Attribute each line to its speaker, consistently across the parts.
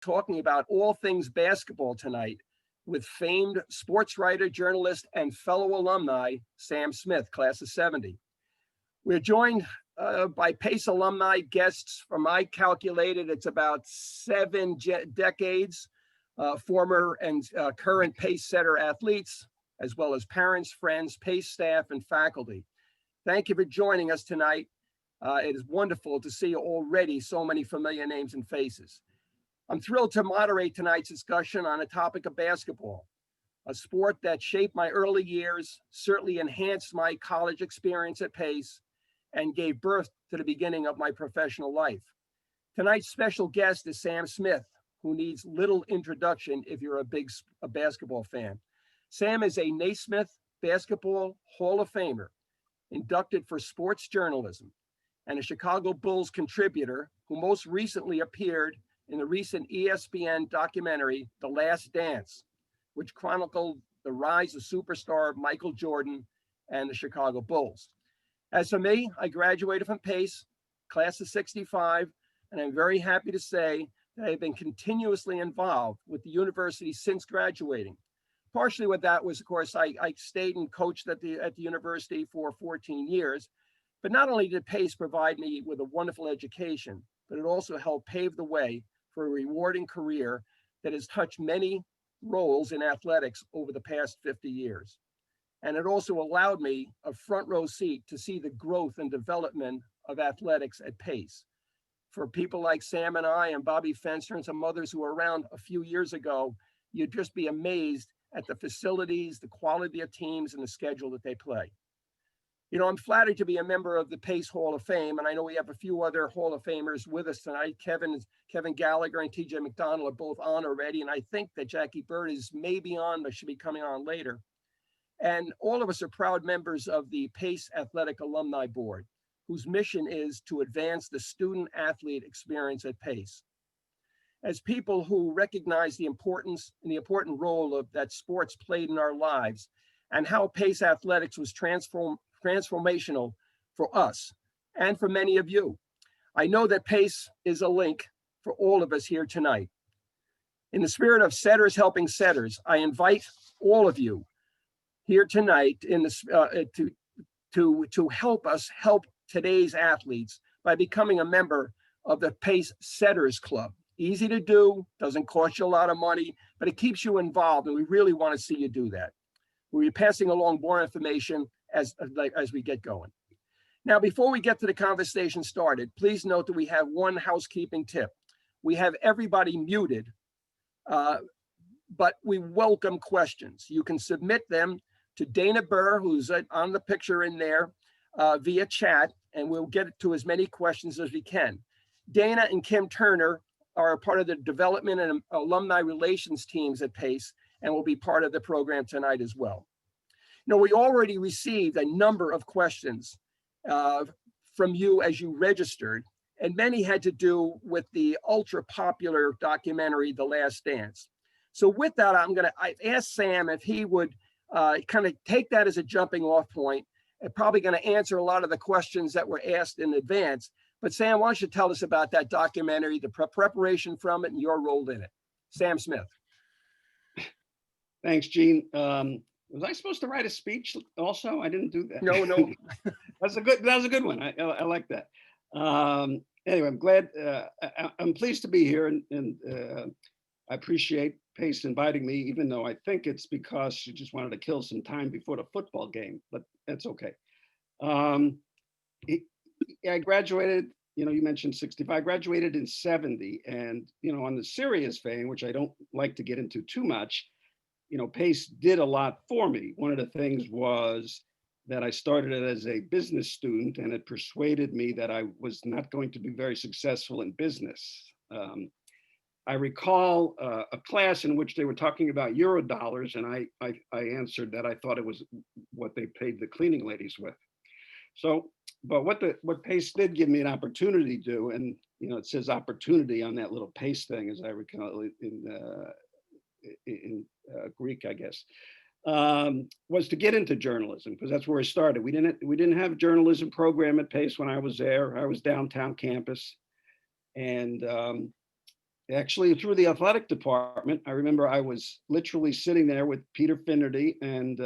Speaker 1: talking about all things basketball tonight with famed sports writer, journalist, and fellow alumni, Sam Smith, class of 70. We're joined by PACE alumni guests from, I calculated, it's about seven decades, former and current PACE setter athletes, as well as parents, friends, PACE staff, and faculty. Thank you for joining us tonight. It is wonderful to see already so many familiar names and faces. I'm thrilled to moderate tonight's discussion on a topic of basketball, a sport that shaped my early years, certainly enhanced my college experience at PACE, and gave birth to the beginning of my professional life. Tonight's special guest is Sam Smith, who needs little introduction if you're a basketball fan. Sam is a Naismith Basketball Hall of Famer, inducted for sports journalism, and a Chicago Bulls contributor who most recently appeared in the recent ESPN documentary, The Last Dance, which chronicled the rise of superstar Michael Jordan and the Chicago Bulls. As for me, I graduated from PACE, class of 65, and I'm very happy to say that I've been continuously involved with the university since graduating. Partially what that was, of course, I stayed and coached at the university for 14 years, but not only did PACE provide me with a wonderful education, but it also helped pave the way for a rewarding career that has touched many roles in athletics over the past 50 years. And it also allowed me a front row seat to see the growth and development of athletics at PACE. For people like Sam and I and Bobby Fenster and some others who were around a few years ago, you'd just be amazed at the facilities, the quality of teams, and the schedule that they play. You know, I'm flattered to be a member of the PACE Hall of Fame, and I know we have a few other Hall of Famers with us tonight. Kevin Gallagher and TJ McDonald are both on already, and I think that Jackie Bird is maybe on, but should be coming on later. And all of us are proud members of the PACE Athletic Alumni Board, whose mission is to advance the student-athlete experience at PACE. As people who recognize the importance and the important role that sports played in our lives, and how PACE athletics was transformational for us and for many of you, I know that PACE is a link for all of us here tonight. In the spirit of setters helping setters, I invite all of you here tonight to help us help today's athletes by becoming a member of the PACE Setters Club. Easy to do, doesn't cost you a lot of money, but it keeps you involved, and we really want to see you do that. We'll be passing along more information as we get going. Now, before we get to the conversation started, please note that we have one housekeeping tip. We have everybody muted, but we welcome questions. You can submit them to Dana Burr, who's on the picture in there, via chat, and we'll get to as many questions as we can. Dana and Kim Turner are a part of the development and alumni relations teams at PACE and will be part of the program tonight as well. You know, we already received a number of questions from you as you registered, and many had to do with the ultra popular documentary, The Last Dance. So with that, I asked Sam if he would kind of take that as a jumping off point, and probably going to answer a lot of the questions that were asked in advance. But Sam, why don't you tell us about that documentary, the preparation from it, and your role in it? Sam Smith.
Speaker 2: Thanks, Gene. Was I supposed to write a speech also? I didn't do that.
Speaker 1: No.
Speaker 2: That was a good one. I like that. Anyway, I'm glad. I'm pleased to be here, and I appreciate PACE inviting me, even though I think it's because she just wanted to kill some time before the football game, but that's okay. I graduated, you mentioned 65, I graduated in 70. And, on the serious vein, which I don't like to get into too much, PACE did a lot for me. One of the things was that I started it as a business student, and it persuaded me that I was not going to be very successful in business. I recall a class in which they were talking about Eurodollars, and I answered that I thought it was what they paid the cleaning ladies with. So, but what PACE did give me an opportunity to do, and it says opportunity on that little PACE thing, as I recall in Greek, I guess, was to get into journalism, because that's where I started. We didn't have a journalism program at PACE when I was there. I was downtown campus, and actually through the athletic department. I remember I was literally sitting there with Peter Finnerty, and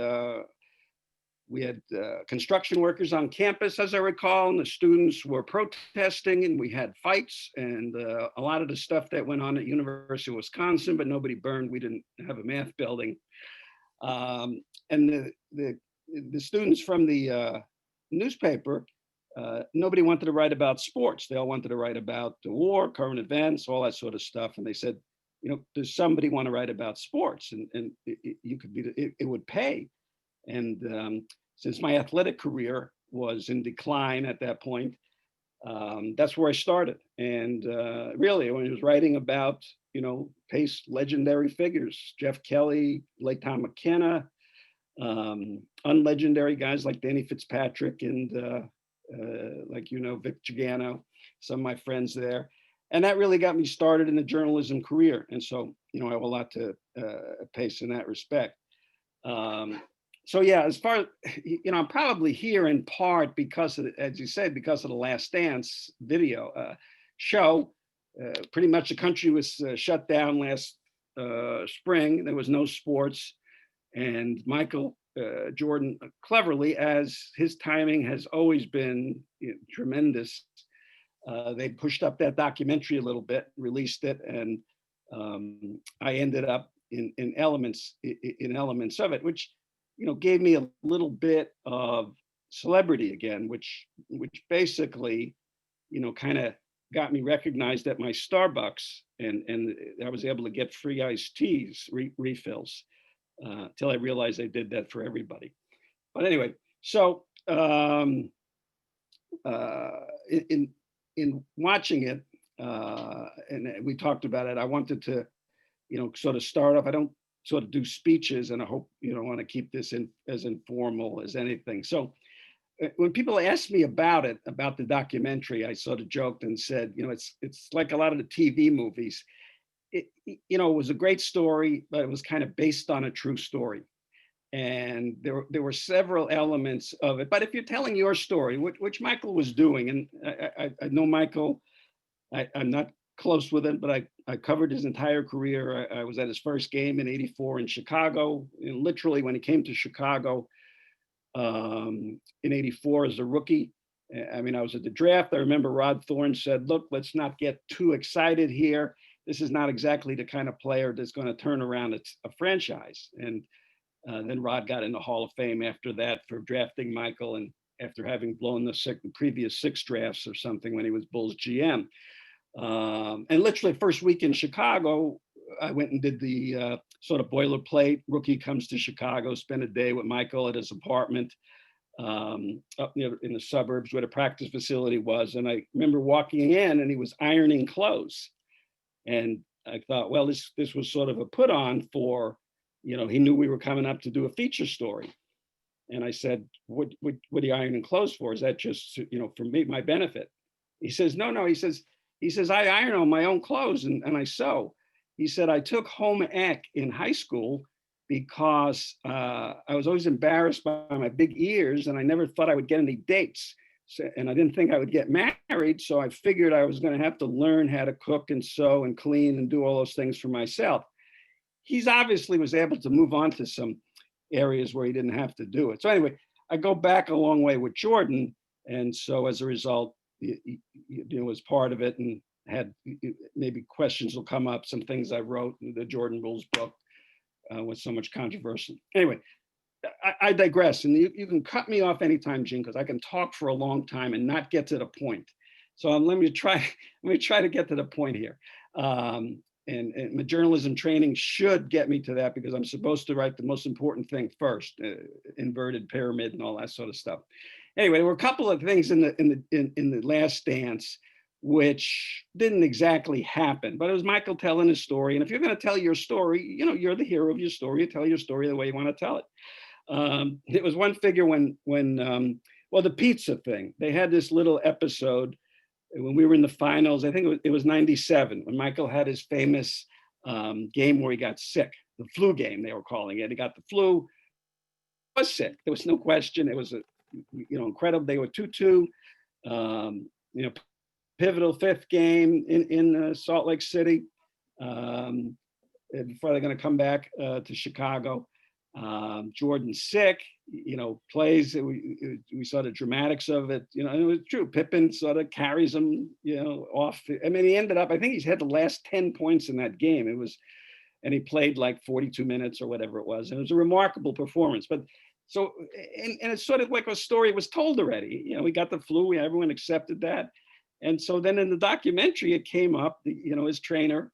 Speaker 2: we had construction workers on campus, as I recall, and the students were protesting, and we had fights, and a lot of the stuff that went on at University of Wisconsin, but nobody burned. We didn't have a math building. And the students from the newspaper, nobody wanted to write about sports. They all wanted to write about the war, current events, all that sort of stuff. And they said, does somebody want to write about sports? And you could be, it would pay. And since my athletic career was in decline at that point, that's where I started. And really, when I was writing about, Pace legendary figures, Jeff Kelly, like Tom McKenna, unlegendary guys like Danny Fitzpatrick and like, Vic Chigano, some of my friends there. And that really got me started in the journalism career. And so, I have a lot to Pace in that respect. So yeah, as far as, I'm probably here in part because of, as you said, because of the Last Dance video show. Pretty much the country was shut down last spring. There was no sports. And Michael Jordan, cleverly, as his timing has always been tremendous, they pushed up that documentary a little bit, released it, and I ended up in elements of it, which gave me a little bit of celebrity again, which basically kind of got me recognized at my Starbucks, and I was able to get free iced teas refills till I realized they did that for everybody. But anyway, so in watching it, and we talked about it, I wanted to sort of start off. I don't sort of do speeches, and I hope want to keep this as informal as anything. So when people ask me about it, about the documentary, I sort of joked and said, it's like a lot of the TV movies. It was a great story, but it was kind of based on a true story. And there were several elements of it. But if you're telling your story, which Michael was doing, and I know Michael, I'm not close with him, but I covered his entire career. I was at his first game in '84 in Chicago. And literally, when he came to Chicago in '84 as a rookie, I mean, I was at the draft. I remember Rod Thorne said, look, let's not get too excited here. This is not exactly the kind of player that's going to turn around a franchise. And then Rod got in the Hall of Fame after that for drafting Michael, and after having blown the previous 6 drafts or something when he was Bulls GM. And literally first week in Chicago, I went and did the sort of boilerplate. Rookie comes to Chicago, spend a day with Michael at his apartment up near in the suburbs where the practice facility was. And I remember walking in, and he was ironing clothes. And I thought, well, this was sort of a put on for, he knew we were coming up to do a feature story. And I said, what are you ironing clothes for? Is that just, for me, my benefit? He says, no. He says, I iron on my own clothes and I sew. He said, I took home ec in high school because I was always embarrassed by my big ears, and I never thought I would get any dates. So, and I didn't think I would get married. So I figured I was going to have to learn how to cook and sew and clean and do all those things for myself. He's obviously was able to move on to some areas where he didn't have to do it. So anyway, I go back a long way with Jordan. And so as a result, was part of it, and had maybe questions will come up, some things I wrote in the Jordan Rules book with so much controversy. Anyway, I digress, and you can cut me off anytime, Gene, because I can talk for a long time and not get to the point. So let me try to get to the point here. And my journalism training should get me to that, because I'm supposed to write the most important thing first, inverted pyramid and all that sort of stuff. Anyway, there were a couple of things in the Last Dance which didn't exactly happen, but it was Michael telling his story. And if you're going to tell your story, you're the hero of your story. You tell your story the way you want to tell it. It was one figure when the pizza thing. They had this little episode when we were in the finals. I think it was '97 when Michael had his famous game where he got sick, the flu game they were calling it. He got the flu, was sick. There was no question. It was incredible. They were 2-2. Pivotal 5th game in Salt Lake City. before they're going to come back to Chicago. Jordan's sick, plays. We saw the dramatics of it. And it was true. Pippen sort of carries him, off. I mean, he ended up, I think he's had the last 10 points in that game. And he played like 42 minutes or whatever it was. And it was a remarkable performance. But so, and it's sort of like a story was told already. We got the flu, everyone accepted that. And so then in the documentary, it came up, his trainer,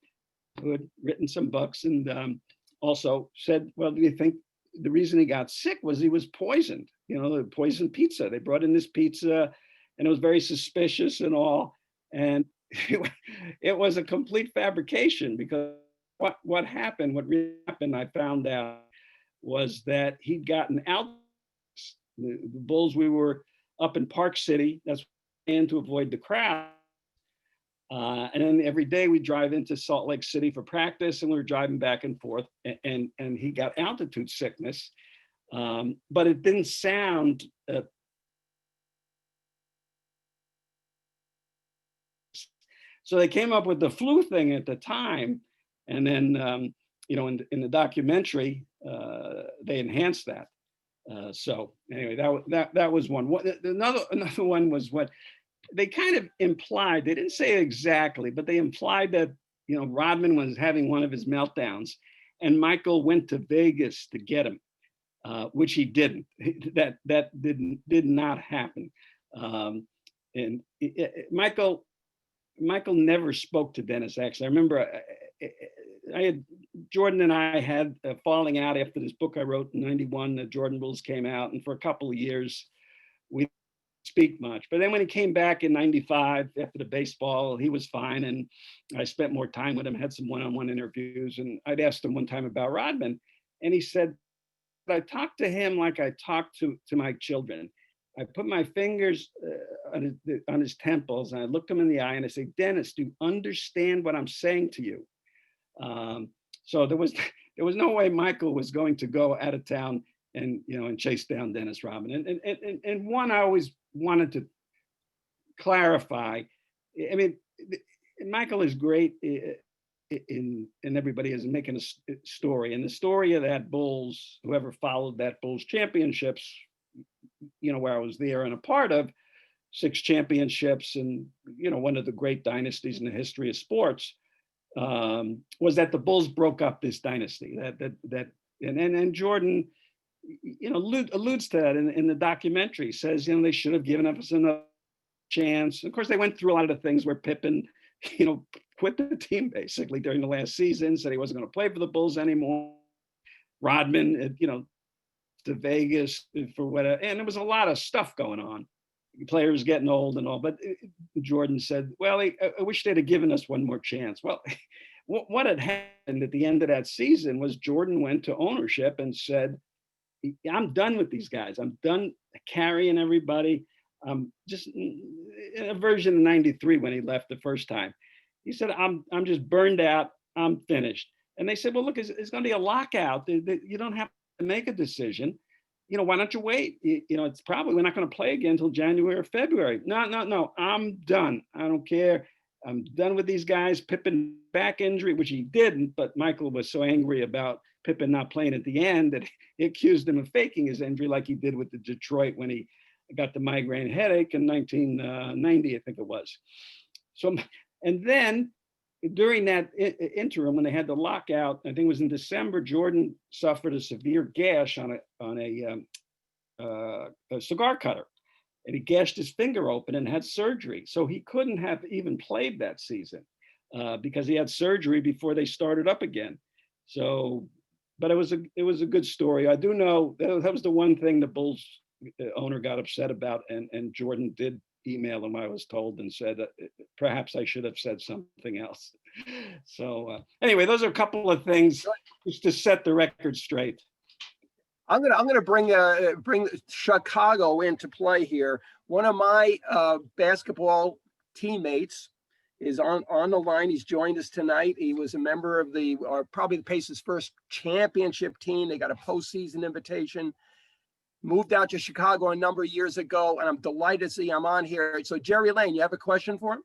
Speaker 2: who had written some books, and also said, well, do you think the reason he got sick was he was poisoned? The poisoned pizza. They brought in this pizza, and it was very suspicious and all. And it was a complete fabrication, because what really happened, I found out, was that he'd gotten out. The Bulls, we were up in Park City. That's to avoid the crowd. And then every day we drive into Salt Lake City for practice, and we were driving back and forth, and he got altitude sickness, but it didn't sound. So they came up with the flu thing at the time, and then in the documentary they enhanced that. So anyway, that was one. Another one was what they kind of implied. They didn't say it exactly, but they implied that Rodman was having one of his meltdowns, and Michael went to Vegas to get him, which he didn't. That did not happen. And Michael never spoke to Dennis. Actually, I remember Jordan and I had a falling out after this book I wrote in '91. The Jordan Bulls came out, and for a couple of years we didn't speak much. But then when he came back in '95 after the baseball, he was fine, and I spent more time with him, had some one-on-one interviews, and I'd asked him one time about Rodman, and he said, I talked to him like I talked to my children. I put my fingers on his temples, and I looked him in the eye, and I said, Dennis, do you understand what I'm saying to you? So there was no way Michael was going to go out of town and chase down Dennis Rodman. And one I always wanted to clarify. I mean, Michael is great in everybody is making a story, and the story of that Bulls, whoever followed that Bulls championships, where I was there and a part of 6 championships, and one of the great dynasties in the history of sports, was that the Bulls broke up this dynasty. And Jordan, alludes to that in the documentary. Says they should have given us another chance. Of course, they went through a lot of the things where Pippen, quit the team basically during the last season, said he wasn't going to play for the Bulls anymore. Rodman, to Vegas for whatever, and there was a lot of stuff going on. Players getting old and all, but Jordan said, well, I wish they'd have given us one more chance. Well, what had happened at the end of that season was Jordan went to ownership and said, I'm done with these guys. I'm done carrying everybody. Just a version of '93 when he left the first time. He said, I'm just burned out. I'm finished. And they said, well, look, it's going to be a lockout. You don't have to make a decision. Why don't you wait? It's probably, we're not going to play again until January or February. No, I'm done. I don't care. I'm done with these guys. Pippen back injury, which he didn't, but Michael was so angry about Pippen not playing at the end that he accused him of faking his injury like he did with the Detroit when he got the migraine headache in 1990, I think it was. So, and then during that interim, when they had the lockout, I think it was in December, Jordan suffered a severe gash on a cigar cutter, and he gashed his finger open and had surgery. So he couldn't have even played that season because he had surgery before they started up again. So, but it was a good story. I do know that was the one thing the Bulls owner got upset about, and Jordan did email him, I was told, and said perhaps I should have said something else. So anyway, those are a couple of things just to set the record straight.
Speaker 1: I'm gonna bring Chicago into play here. One of my basketball teammates is on the line. He's joined us tonight. He was a member of probably the Pacers' first championship team. They got a postseason invitation. Moved out to Chicago a number of years ago, and I'm delighted to see I'm on here. So Jerry Lane, you have a question for him?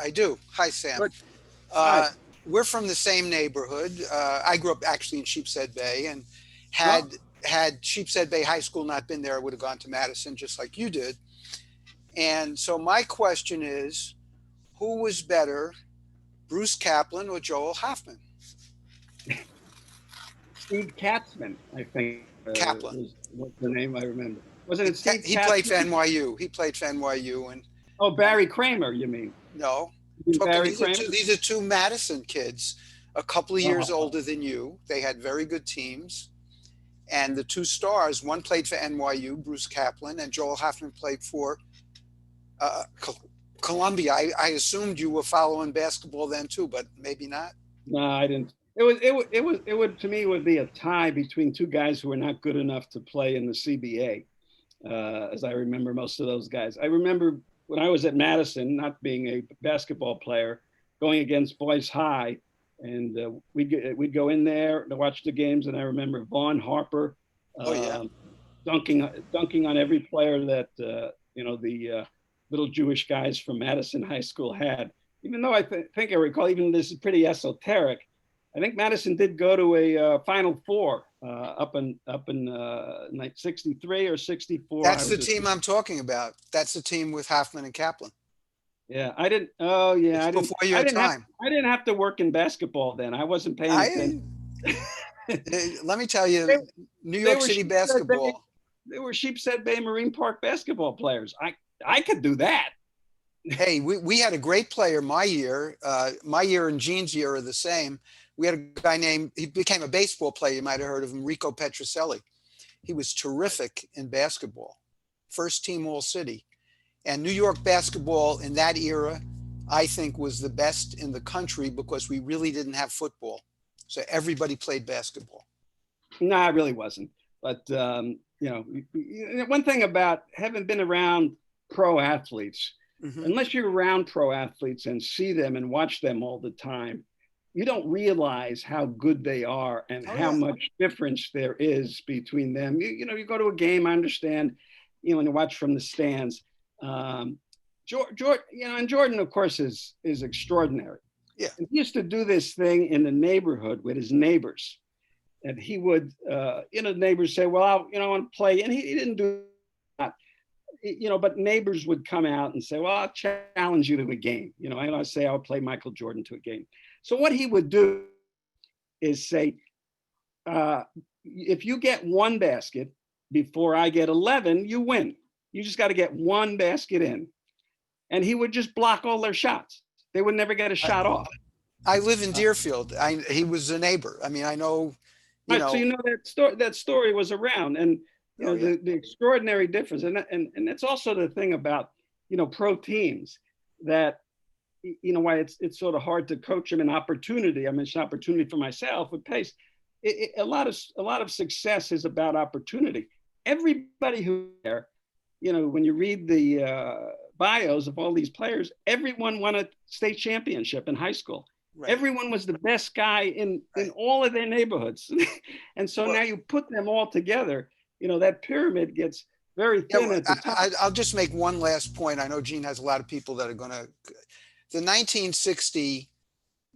Speaker 3: I do. Hi, Sam.
Speaker 1: Good.
Speaker 2: Hi.
Speaker 3: Uh, we're from the same neighborhood. I grew up actually in Sheepshead Bay, and
Speaker 2: Well,
Speaker 3: had Sheepshead Bay High School not been there, I would have gone to Madison just like you did. And so my question is, who was better, Bruce Kaplan or Joel Hoffman?
Speaker 2: Steve Katzman, I think,
Speaker 3: Kaplan.
Speaker 2: was the name I remember. Wasn't it Steve
Speaker 3: He played for
Speaker 2: Katzman?
Speaker 3: NYU. He played for NYU, and
Speaker 2: Oh, Barry Kramer, you mean?
Speaker 3: no,
Speaker 2: You mean
Speaker 3: talking
Speaker 2: Barry Kramer?
Speaker 3: these are two Madison kids, a couple of years
Speaker 2: Oh,
Speaker 3: older than you. They had very good teams. And the two stars, one played for NYU, Bruce Kaplan, and Joel Hoffman played for uh, Columbia. I assumed you were following basketball then too, but maybe not.
Speaker 2: no, I didn't. It would, to me, would be a tie between two guys who were not good enough to play in the CBA, as I remember most of those guys. I remember when I was at Madison, not being a basketball player, going against Boys High, and we'd go in there to watch the games, and I remember Vaughn Harper
Speaker 3: Oh yeah.
Speaker 2: um, dunking on every player that the little Jewish guys from Madison High School had. Even though think I recall, even this is pretty esoteric. I think Madison did go to a Final Four up in like 63 or 64.
Speaker 3: That's the team I'm talking about. That's the team with Hoffman and Kaplan.
Speaker 2: Yeah, I didn't. Oh, yeah,
Speaker 3: It's
Speaker 2: I didn't.
Speaker 3: before your time.
Speaker 2: I didn't have to work in basketball then. I wasn't paying
Speaker 3: I
Speaker 2: attention.
Speaker 3: let me tell you,
Speaker 2: They,
Speaker 3: New
Speaker 2: they
Speaker 3: York
Speaker 2: were
Speaker 3: City
Speaker 2: Sheepshead Bay,
Speaker 3: basketball.
Speaker 2: they were Sheepshead Bay Marine Park basketball players. I could do that.
Speaker 3: Hey, we had a great player my year. My year and Gene's year are the same. We had a guy named, he became a baseball player. You might have heard of him, Rico Petrocelli. He was terrific in basketball. First team All City. And New York basketball in that era, I think, was the best in the country because we really didn't have football. So everybody played basketball.
Speaker 2: No, I really wasn't. But one thing about having been around pro athletes,
Speaker 3: Mm-hmm.
Speaker 2: unless you're around pro athletes and see them and watch them all the time, you don't realize how good they are and
Speaker 3: Oh,
Speaker 2: how
Speaker 3: yeah.
Speaker 2: much difference there is between them. You go to a game, I understand, when you watch from the stands. Jordan, and Jordan, of course, is extraordinary.
Speaker 3: Yeah.
Speaker 2: And he used to do this thing in the neighborhood with his neighbors. And he would, neighbors say, well, I want to play. And he didn't do that. But neighbors would come out and say, well, I'll challenge you to a game. I say I'll play Michael Jordan to a game. So what he would do is say, if you get one basket before I get 11, you win. You just got to get one basket in. And he would just block all their shots. They would never get a shot off.
Speaker 3: I live in Deerfield. He was a neighbor. I mean, I know,
Speaker 2: So that story was around, and the extraordinary difference, and that's also the thing about pro teams, that why it's sort of hard to coach them in opportunity. I mean, it's an opportunity for myself with Pace. A lot of success is about opportunity. Everybody who there, when you read the bios of all these players, everyone won a state championship in high school. Right. Everyone was the best guy in all of their neighborhoods. And so now you put them all together, that pyramid gets very thin at the top.
Speaker 3: I'll just make one last point. I know Gene has a lot of people that are going to. The 1960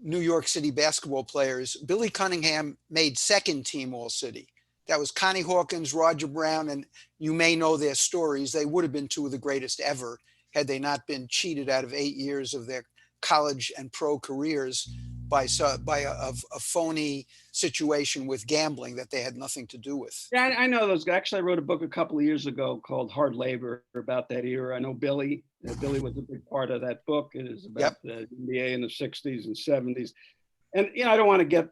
Speaker 3: New York City basketball players, Billy Cunningham made second team All City. That was Connie Hawkins, Roger Brown, and you may know their stories. They would have been two of the greatest ever had they not been cheated out of 8 years of their college and pro careers by a phony situation with gambling that they had nothing to do with.
Speaker 2: Yeah, I know those guys. Actually, I wrote a book a couple of years ago called Hard Labor about that era. I know Billy. Billy was a big part of that book. It is about the NBA in the 60s and 70s. And, I don't want to get,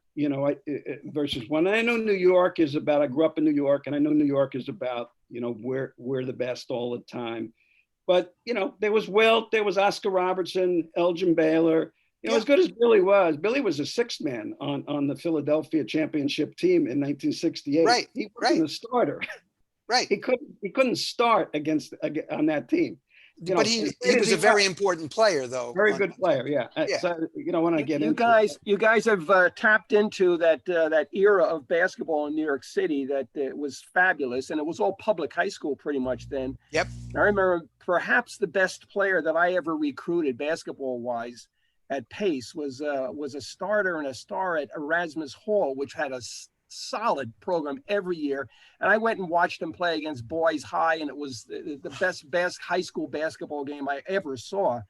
Speaker 2: versus one. And I know New York is about, I grew up in New York, and I know New York is about, we're the best all the time. But, there was Wilt, there was Oscar Robertson, Elgin Baylor. As good as Billy was a sixth man on the Philadelphia championship team in 1968.
Speaker 3: Right.
Speaker 2: He wasn't a starter.
Speaker 3: Right.
Speaker 2: He couldn't start on that team.
Speaker 3: But he was a very important player, though.
Speaker 2: Very good player, yeah. So when I get
Speaker 1: you guys have tapped into that era of basketball in New York City that was fabulous, and it was all public high school pretty much then.
Speaker 3: Yep.
Speaker 1: I remember perhaps the best player that I ever recruited basketball wise at Pace was a starter and a star at Erasmus Hall, which had a solid program every year. And I went and watched him play against Boys High, and it was the best high school basketball game I ever saw.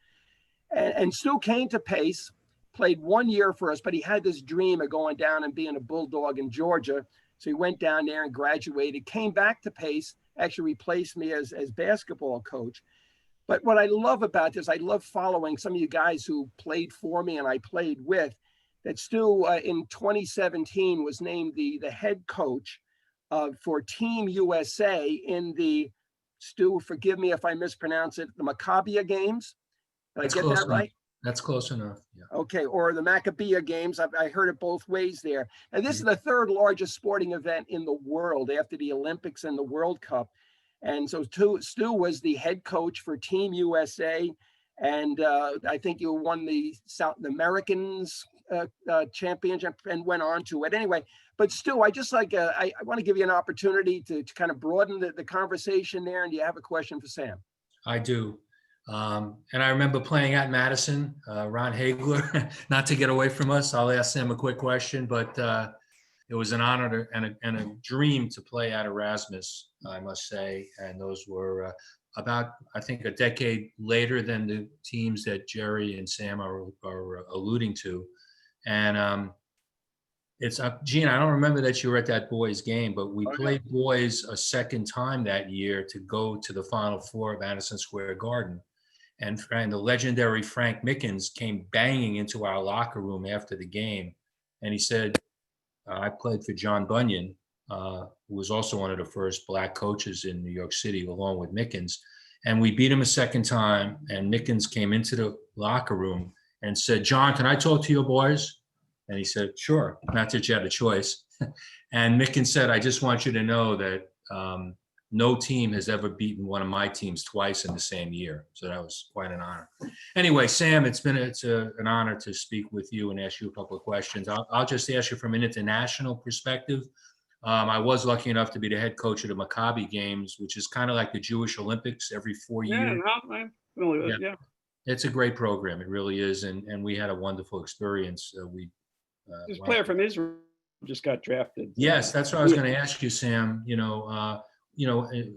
Speaker 1: And Stu came to Pace, played 1 year for us, but he had this dream of going down and being a Bulldog in Georgia. So he went down there and graduated, came back to Pace, actually replaced me as basketball coach. But what I love about this, I love following some of you guys who played for me and I played with, that Stu in 2017 was named the head coach for Team USA in the, Stu, forgive me if I mispronounce it, the Maccabia games. Did I get that right?
Speaker 4: That's close enough. Yeah.
Speaker 1: Okay, or the Maccabea games. I heard it both ways there. And this is the third largest sporting event in the world after the Olympics and the World Cup. And so Stu was the head coach for Team USA. And I think you won the South Americans championship and went on to it. Anyway, but Stu, I want to give you an opportunity to kind of broaden the conversation there. And do you have a question for Sam?
Speaker 4: I do. And I remember playing at Madison, Ron Hagler, not to get away from us. I'll ask Sam a quick question, but it was an honor and a dream to play at Erasmus, I must say. And those were about, I think, a decade later than the teams that Jerry and Sam are alluding to. And it's Gene, I don't remember that you were at that boys game, but we played boys a second time that year to go to the Final Four at Madison Square Garden. And the legendary Frank Mickens came banging into our locker room after the game. And he said, I played for John Bunyan, who was also one of the first Black coaches in New York City, along with Mickens. And we beat him a second time. And Mickens came into the locker room and said, John, can I talk to your boys? And he said, sure, not that you had a choice. And Mickens said, I just want you to know that no team has ever beaten one of my teams twice in the same year. So that was quite an honor. Anyway, Sam, it's an honor to speak with you and ask you a couple of questions. I'll just ask you from an international perspective. I was lucky enough to be the head coach of the Maccabi Games, which is kind of like the Jewish Olympics every 4 years.
Speaker 2: I'm familiar with it, yeah.
Speaker 4: It's a great program. It really is. And we had a wonderful experience.
Speaker 2: This player from Israel just got drafted.
Speaker 4: Yes, that's what I was going to ask you, Sam.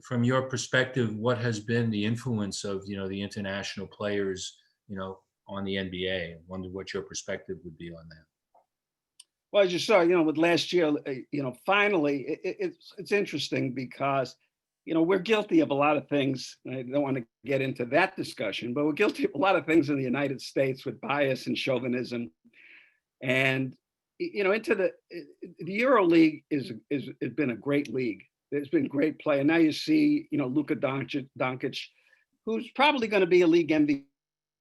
Speaker 4: From your perspective, what has been the influence of, the international players, on the NBA? I wonder what your perspective would be on that.
Speaker 2: Well, as you saw, with last year, finally, it's interesting because, we're guilty of a lot of things. I don't want to get into that discussion, but we're guilty of a lot of things in the United States with bias and chauvinism. And, into the EuroLeague has been a great league. There's been great play. And now you see, Luka Doncic, who's probably going to be a league MVP in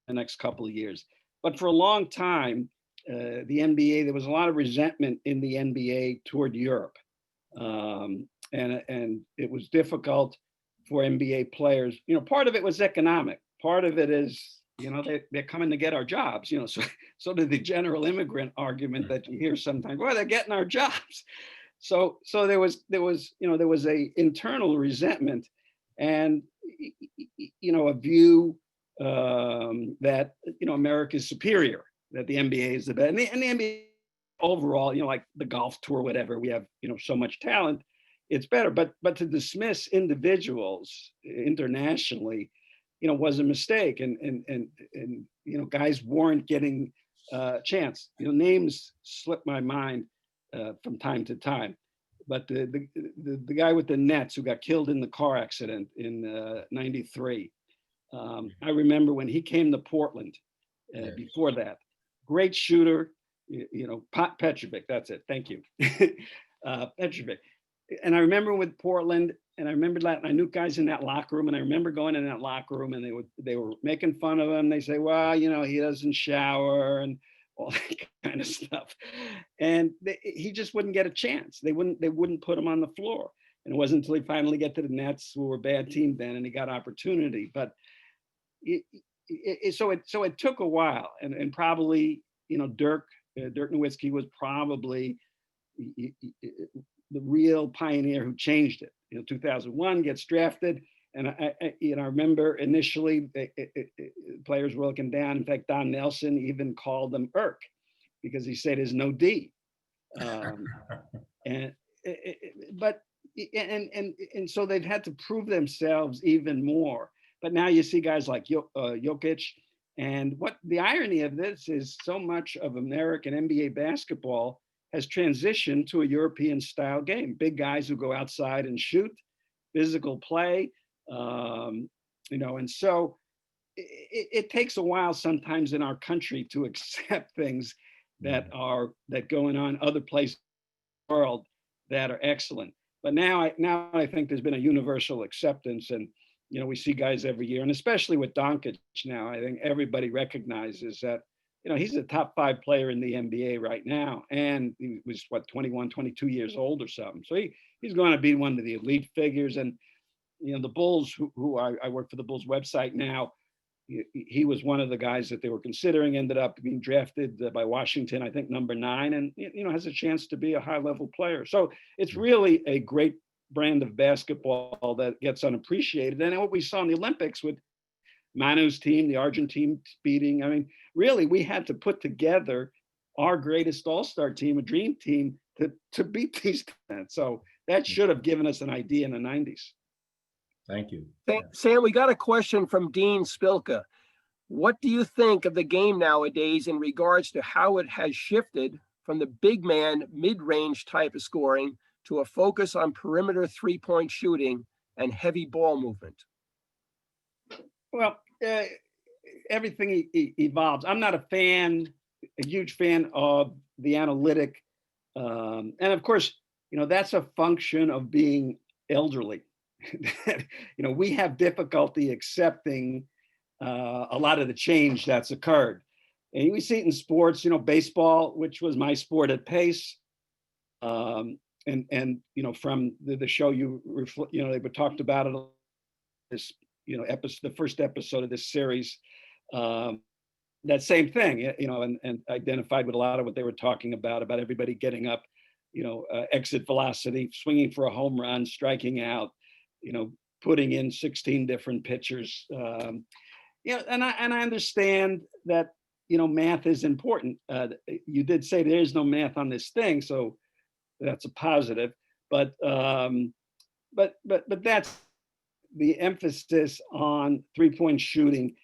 Speaker 2: the next couple of years. But for a long time, the NBA, there was a lot of resentment in the NBA toward Europe. And it was difficult for NBA players. Part of it was economic. Part of it is, they're coming to get our jobs, so did the general immigrant argument that you hear sometimes, well, they're getting our jobs. So there was a internal resentment and, a view that, America is superior, that the NBA is the best. And the NBA overall, like the golf tour, whatever, we have, so much talent, it's better. But to dismiss individuals internationally, was a mistake. And guys weren't getting a chance. Names slip my mind from time to time. But the guy with the Nets who got killed in the car accident in '93, I remember when he came to Portland before that. Great shooter, Petrovic, that's it, thank you. Petrovic. And I remember with Portland, and I remember that, and I knew guys in that locker room, and I remember going in that locker room and they were making fun of him. They say, well, he doesn't shower and all that kind of stuff. And he just wouldn't get a chance. They wouldn't put him on the floor. And it wasn't until he finally got to the Nets, who were a bad team then, and he got opportunity. But so it took a while, and probably, Dirk Nowitzki was probably the real pioneer who changed it. 2001 gets drafted, And I remember initially players were looking down. In fact, Don Nelson even called them Irk because he said there's no D. And but and so they've had to prove themselves even more. But now you see guys like Jokic. And what the irony of this is, so much of American NBA basketball has transitioned to a European style game. Big guys who go outside and shoot, physical play, and so it takes a while sometimes in our country to accept things that going on other places in the world that are excellent. But now I think there's been a universal acceptance, and we see guys every year, and especially with Doncic now, I think everybody recognizes that, he's a top 5 player in the NBA right now. And he was 21, 22 years old or something. So he's going to be one of the elite figures. And, the Bulls, who I work for the Bulls website now, he was one of the guys that they were considering, ended up being drafted by Washington, I think number 9, and, has a chance to be a high level player. So it's really a great brand of basketball that gets unappreciated. And what we saw in the Olympics with Manu's team, the Argentine beating, I mean, really, we had to put together our greatest all-star team, a dream team, to beat these guys. So that should have given us an idea in the 90s.
Speaker 4: Thank you.
Speaker 1: Sam, we got a question from Dean Spilka. What do you think of the game nowadays in regards to how it has shifted from the big man mid-range type of scoring to a focus on perimeter 3-point shooting and heavy ball movement?
Speaker 2: Well, everything evolves. I'm not a huge fan of the analytic. And of course, that's a function of being elderly. We have difficulty accepting a lot of the change that's occurred. And we see it in sports, baseball, which was my sport at Pace. And from the show they were talked about it, this the first episode of this series, that same thing, and identified with a lot of what they were talking about everybody getting up, exit velocity, swinging for a home run, striking out, putting in 16 different pitchers, and I understand that math is important. You did say there is no math on this thing, so that's a positive, but that's the emphasis on 3-point shooting.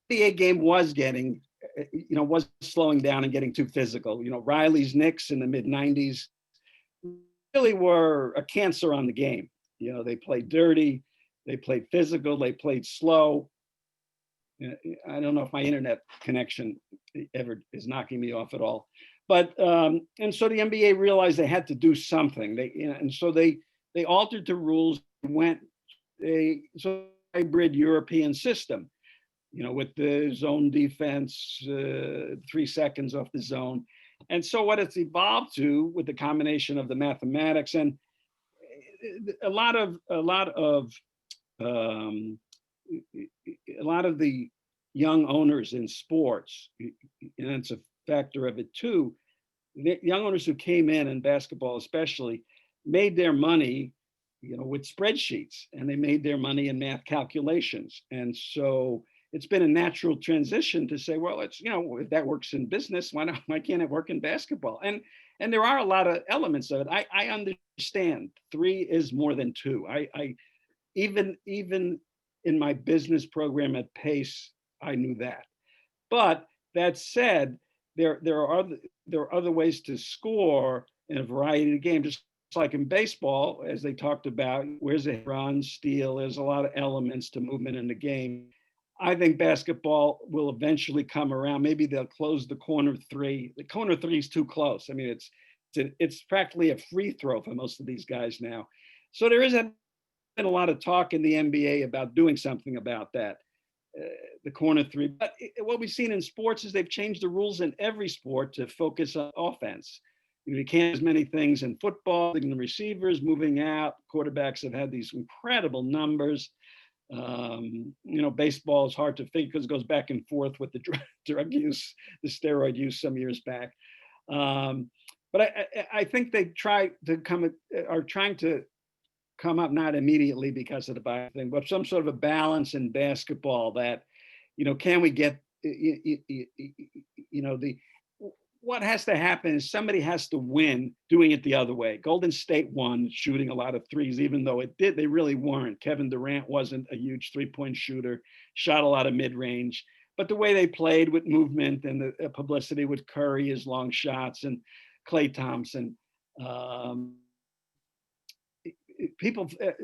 Speaker 2: The NBA game was getting, was slowing down and getting too physical. Riley's Knicks in the mid 90s really were a cancer on the game. They played dirty, they played physical, they played slow. I don't know if my internet connection ever is knocking me off at all. But and so the NBA realized they had to do something. And so they altered the rules, went a hybrid European system, with the zone defense, 3 seconds off the zone. And so what it's evolved to, with the combination of the mathematics and a lot of the young owners in sports, and it's a factor of it too. The young owners who came in basketball especially, made their money, with spreadsheets, and they made their money in math calculations. And so it's been a natural transition to say, well, it's, if that works in business, why can't it work in basketball? And there are a lot of elements of it. I understand 3 is more than 2. I even in my business program at Pace, I knew that. But that said, there are other ways to score in a variety of games. Just like in baseball, as they talked about, where's a run, steal, there's a lot of elements to movement in the game. I think basketball will eventually come around. Maybe they'll close the corner 3. The corner 3 is too close. I mean, it's practically a free throw for most of these guys now. So there isn't been a lot of talk in the NBA about doing something about that, the corner 3. But what we've seen in sports is they've changed the rules in every sport to focus on offense. You can't do as many things in football, the receivers moving out, quarterbacks have had these incredible numbers. Baseball is hard to figure because it goes back and forth with the drug use, the steroid use some years back. But I think they are trying to come up, not immediately because of the bio thing, but some sort of a balance in basketball that, can we get, the what has to happen is somebody has to win doing it the other way. Golden State won shooting a lot of threes, even though they really weren't. Kevin Durant wasn't a huge 3-point shooter, shot a lot of mid-range, but the way they played with movement and the publicity with Curry, his long shots, and Klay Thompson,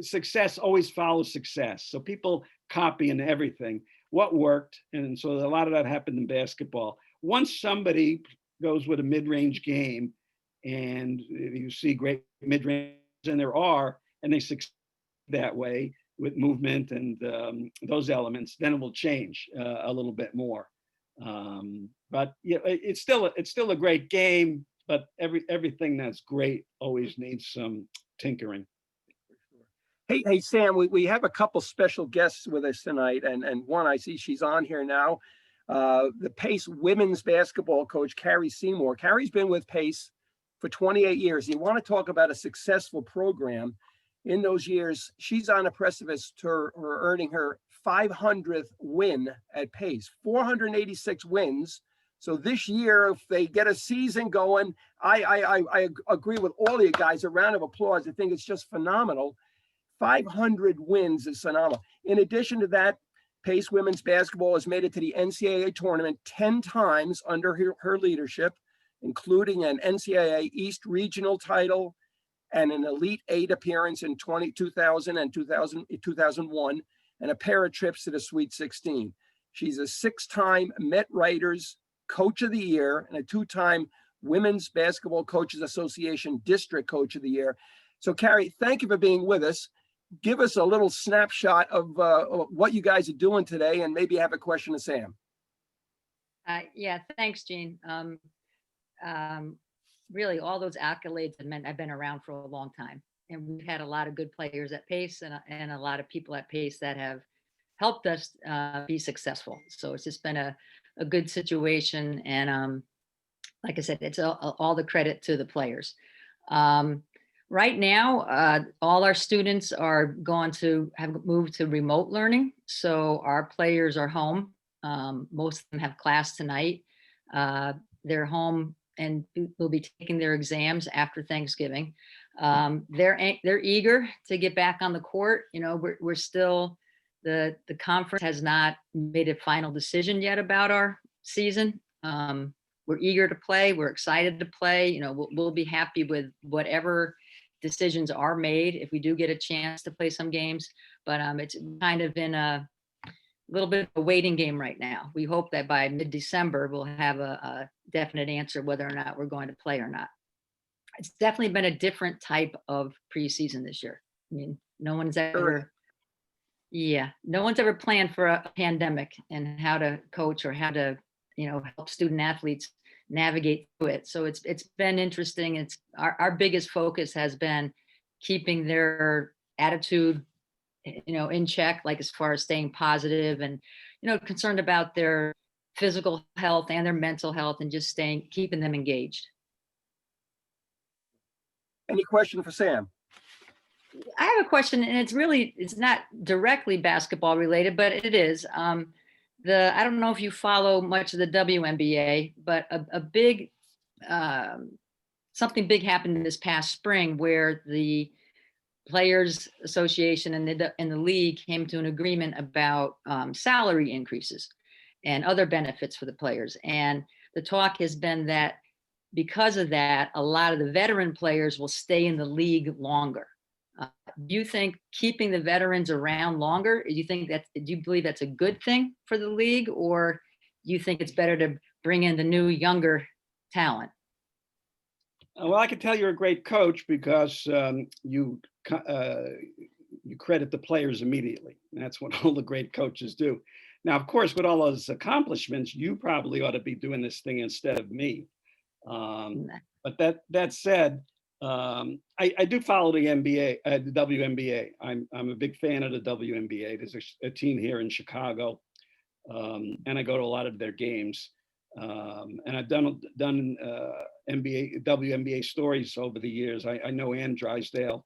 Speaker 2: success always follows success. So people copying everything, what worked. And so a lot of that happened in basketball. Once somebody goes with a mid-range game and you see great mid-range, and there are, and they succeed that way with movement and those elements, then it will change a little bit more. But it's still a great game, but everything that's great always needs some tinkering.
Speaker 1: Hey, Sam, we have a couple special guests with us tonight, and one I see she's on here now. The Pace women's basketball coach, Carrie Seymour. Carrie's been with Pace for 28 years. You want to talk about a successful program. In those years, she's on a precipice to her earning her 500th win at Pace, 486 wins. So this year, if they get a season going, I agree with all you guys. A round of applause. I think it's just phenomenal. 500 wins is phenomenal. In addition to that, Pace women's basketball has made it to the NCAA tournament 10 times under her leadership, including an NCAA East regional title and an Elite Eight appearance in 2000 and 2001, and a pair of trips to the Sweet 16. She's a 6-time Met Writers Coach of the Year and a 2-time Women's Basketball Coaches Association District Coach of the Year. So, Carrie, thank you for being with us. Give us a little snapshot of what you guys are doing today, and maybe have a question to Sam.
Speaker 5: Yeah, thanks, Gene. Really, all those accolades have meant I've been around for a long time, and we've had a lot of good players at Pace and a lot of people at Pace that have helped us be successful. So it's just been a good situation, and like I said, it's all the credit to the players. Right now, all our students are going to have moved to remote learning. So our players are home. Most of them have class tonight. They're home and will be taking their exams after Thanksgiving. They're eager to get back on the court. We're still, the conference has not made a final decision yet about our season. We're eager to play. We're excited to play. We'll be happy with whatever decisions are made if we do get a chance to play some games, but it's kind of in a little bit of a waiting game right now. We hope that by mid-December we'll have a definite answer whether or not we're going to play or not. It's definitely been a different type of preseason this year. I mean, no one's ever planned for a pandemic and how to coach or how to help student athletes navigate through it. So it's been interesting. It's our biggest focus has been keeping their attitude, in check, like as far as staying positive and, concerned about their physical health and their mental health and just keeping them engaged.
Speaker 1: Any question for Sam?
Speaker 5: I have a question, and it's not directly basketball related, but it is. I don't know if you follow much of the WNBA, but a big, something big happened this past spring where the Players Association and the league came to an agreement about salary increases and other benefits for the players. And the talk has been that because of that, a lot of the veteran players will stay in the league longer. Do you think keeping the veterans around longer, do you believe that's a good thing for the league, or do you think it's better to bring in the new, younger talent?
Speaker 2: Well, I can tell you're a great coach because you credit the players immediately. That's what all the great coaches do. Now, of course, with all those accomplishments, you probably ought to be doing this thing instead of me. But that said, I do follow the NBA, the WNBA. I'm a big fan of the WNBA. There's a team here in Chicago, and I go to a lot of their games. And I've done WNBA stories over the years. I know Ann Drysdale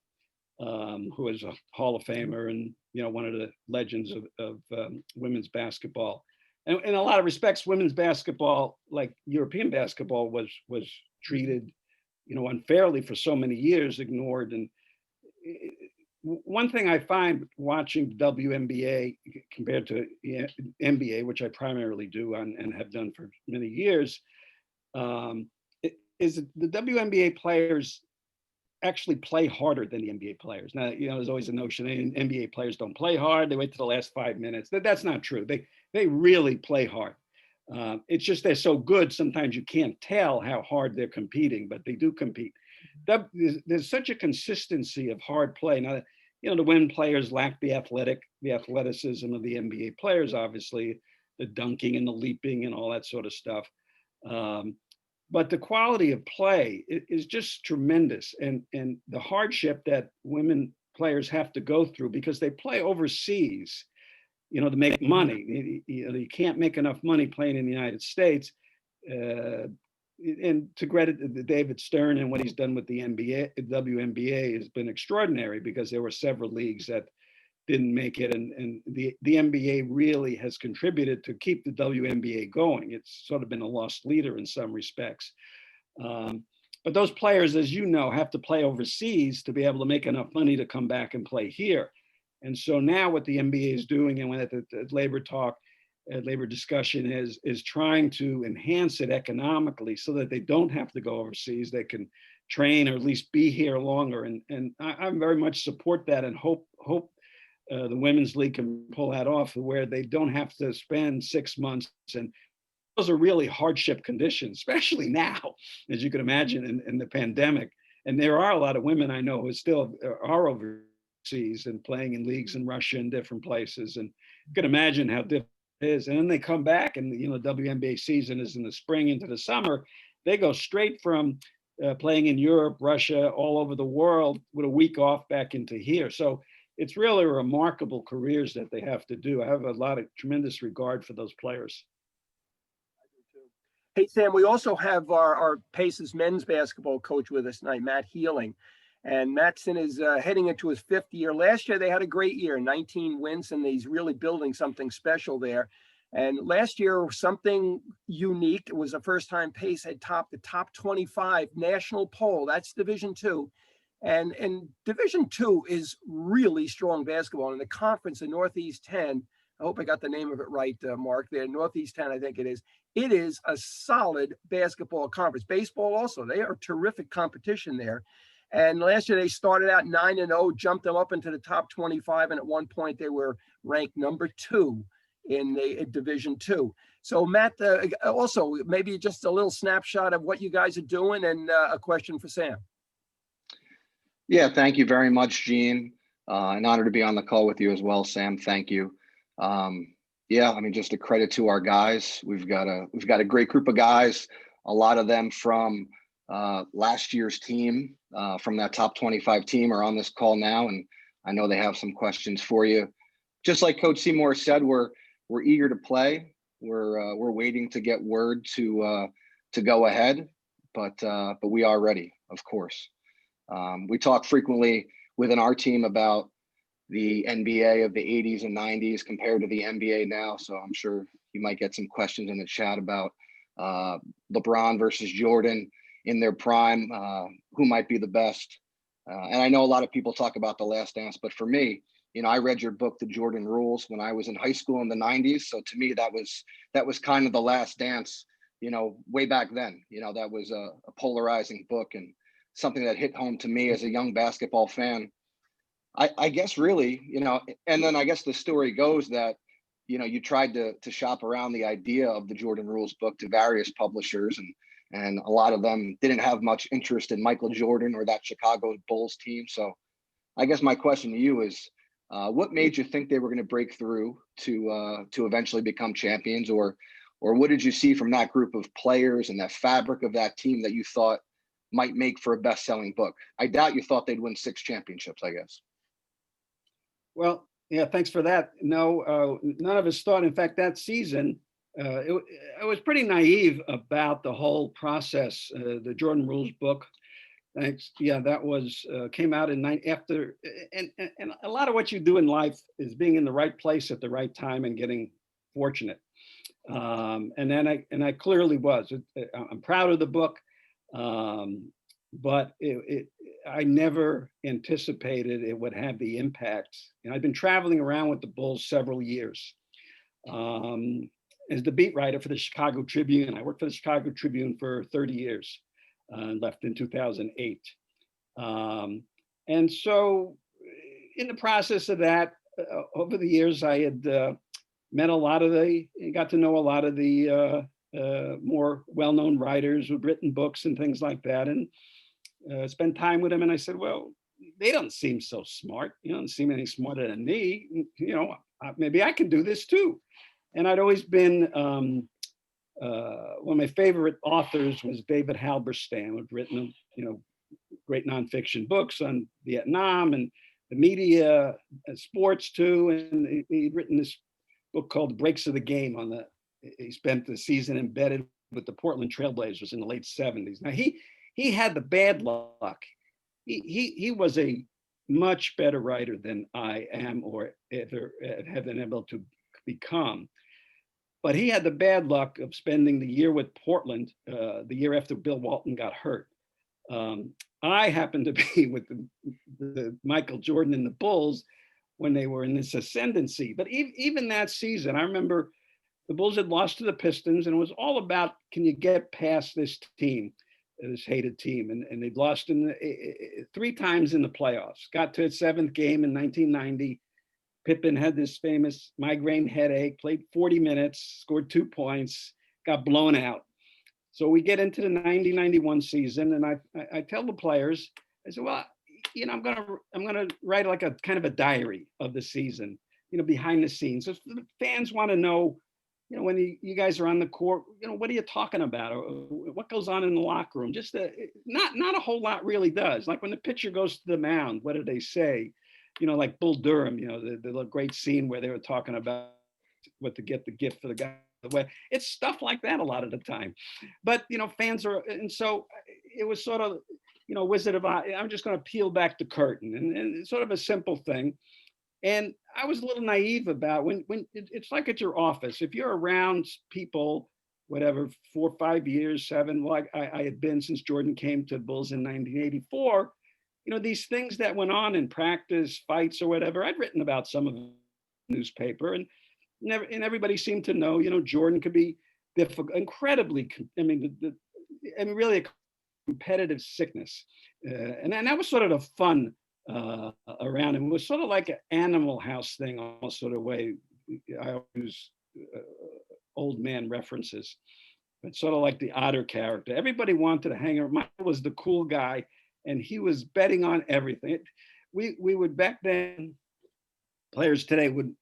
Speaker 2: who is a Hall of Famer and, you know, one of the legends of women's basketball. And in a lot of respects, women's basketball, like European basketball, was treated, you know, unfairly for so many years, ignored. And one thing I find watching WNBA compared to NBA, which I primarily do and have done for many years, is the WNBA players actually play harder than the NBA players. Now, you know, there's always a notion NBA players don't play hard. They wait to the last 5 minutes. That's not true. They really play hard. It's just they're so good. Sometimes you can't tell how hard they're competing, but they do compete. There's such a consistency of hard play. Now, you know, the women players lack the athleticism of the NBA players, obviously, the dunking and the leaping and all that sort of stuff. But the quality of play is just tremendous. And the hardship that women players have to go through because they play overseas, you know, to make money. You can't make enough money playing in the United States. And to credit David Stern and what he's done with the WNBA has been extraordinary, because there were several leagues that didn't make it. And the NBA really has contributed to keep the WNBA going. It's sort of been a lost leader in some respects. But those players, as you know, have to play overseas to be able to make enough money to come back and play here. And so now what the NBA is doing, and when at the labor talk, labor discussion is trying to enhance it economically so that they don't have to go overseas. They can train or at least be here longer. And I very much support that and hope the Women's League can pull that off, where they don't have to spend 6 months. And those are really hardship conditions, especially now, as you can imagine, in the pandemic. And there are a lot of women I know who still are overseas and playing in leagues in Russia and different places. And you can imagine how difficult it is. And then they come back, and you know, WNBA season is in the spring into the summer. They go straight from playing in Europe, Russia, all over the world with a week off back into here. So it's really remarkable careers that they have to do. I have a lot of tremendous regard for those players.
Speaker 1: Hey, Sam, we also have our Pacers men's basketball coach with us tonight, Matt Healing. And Mattson is heading into his 5th year. Last year, they had a great year, 19 wins, and he's really building something special there. And last year, something unique. It was the first time Pace had topped the top 25 national poll. That's Division II. And Division II is really strong basketball. In the conference, the Northeast 10, I hope I got the name of it right, Mark, there, Northeast 10, I think it is. It is a solid basketball conference. Baseball also, they are terrific competition there. And last year they started out 9-0, jumped them up into the top 25. And at one point they were ranked number 2 in the Division II. So Matt, also maybe just a little snapshot of what you guys are doing, and a question for Sam.
Speaker 6: Yeah, thank you very much, Gene. An honor to be on the call with you as well, Sam. Thank you. Yeah, I mean, just a credit to our guys. We've got a great group of guys. A lot of them from last year's team, from that top 25 team, are on this call now, and I know they have some questions for you. Just like Coach Seymour said, we're eager to play. We're waiting to get word to go ahead, but we are ready, of course. We talk frequently within our team about the NBA of the 80s and 90s compared to the NBA now. So I'm sure you might get some questions in the chat about LeBron versus Jordan in their prime, who might be the best. And I know a lot of people talk about The Last Dance, but for me, you know, I read your book, The Jordan Rules, when I was in high school in the 90s. So to me, that was kind of The Last Dance, you know, way back then. You know, that was a polarizing book and something that hit home to me as a young basketball fan. I guess really, you know, and then I guess the story goes that, you know, you tried to shop around the idea of the Jordan Rules book to various publishers, and a lot of them didn't have much interest in Michael Jordan or that Chicago Bulls team. So I guess my question to you is, what made you think they were going to break through to eventually become champions, or what did you see from that group of players and that fabric of that team that you thought might make for a best-selling book? I doubt you thought they'd win 6 championships, I guess.
Speaker 2: Well, yeah, thanks for that. No, none of us thought. In fact, that season, I was pretty naive about the whole process. The Jordan Rules book Thanks. Yeah, that was came out in after, and a lot of what you do in life is being in the right place at the right time and getting fortunate. And then I clearly was. I'm proud of the book, but I never anticipated it would have the impact. And I've been traveling around with the Bulls several years. As the beat writer for the Chicago Tribune, I worked for the Chicago Tribune for 30 years. Left in 2008. And so in the process of that, over the years, I had met got to know a lot of the more well-known writers who've written books and things like that, and spent time with them. And I said, well, they don't seem so smart. You don't seem any smarter than me. Maybe I can do this too. And I'd always been, one of my favorite authors was David Halberstam, who'd written, great nonfiction books on Vietnam and the media and sports too. And he'd written this book called Breaks of the Game he spent the season embedded with the Portland Trailblazers in the late 70s. Now he had the bad luck. He was a much better writer than I am or ever have been able to become. But he had the bad luck of spending the year with Portland, the year after Bill Walton got hurt. I happened to be with the Michael Jordan and the Bulls when they were in this ascendancy. But even that season, I remember the Bulls had lost to the Pistons, and it was all about, can you get past this team, this hated team? And they'd lost 3 times in the playoffs. Got to its 7th game in 1990. Pippen had this famous migraine headache, played 40 minutes, scored 2 points, got blown out. So we get into the 90-91 season, and I tell the players, I said, well, I'm gonna write like a kind of a diary of the season, behind the scenes. So the fans want to know, when you guys are on the court, what are you talking about, or what goes on in the locker room? Just not a whole lot really does. Like when the pitcher goes to the mound, what do they say? Like Bull Durham, the great scene where they were talking about what to get the gift for the guy. It's stuff like that a lot of the time. But, fans are, and so it was sort of, Wizard of Oz. I'm just going to peel back the curtain, and it's sort of a simple thing. And I was a little naive about when it's like at your office, if you're around people, whatever, 4 or 5 years, 7, like I had been since Jordan came to Bulls in 1984, these things that went on in practice, fights or whatever, I'd written about some of the newspaper, and everybody seemed to know, Jordan could be difficult, incredibly, really a competitive sickness. And that was sort of the fun around him. It was sort of like an Animal House thing, almost sort of way. I use old man references. It's sort of like the Otter character. Everybody wanted to hang around. Michael was the cool guy, and he was betting on everything. We would back then. Players today wouldn't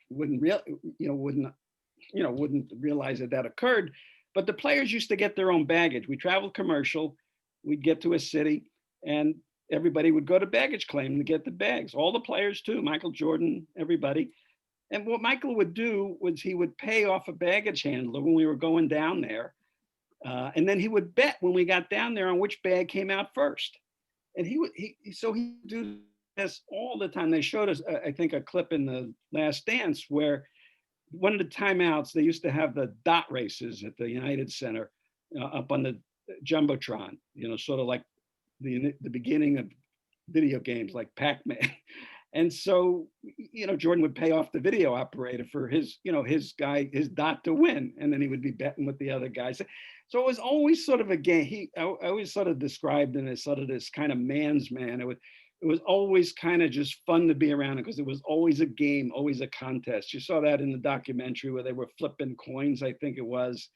Speaker 2: realize that occurred, but the players used to get their own baggage. We traveled commercial. We'd get to a city, and everybody would go to baggage claim to get the bags. All the players too, Michael Jordan, everybody. And what Michael would do was he would pay off a baggage handler when we were going down there. And then he would bet when we got down there on which bag came out first. And he would do this all the time. They showed us, I think, a clip in The Last Dance where one of the timeouts, they used to have the dot races at the United Center up on the Jumbotron, sort of like the beginning of video games like Pac-Man. And so, Jordan would pay off the video operator for his dot to win. And then he would be betting with the other guys. So it was always sort of a game. I always sort of described him as sort of this kind of man's man. It was always kind of just fun to be around because it was always a game, always a contest. You saw that in the documentary where they were flipping coins, I think it was,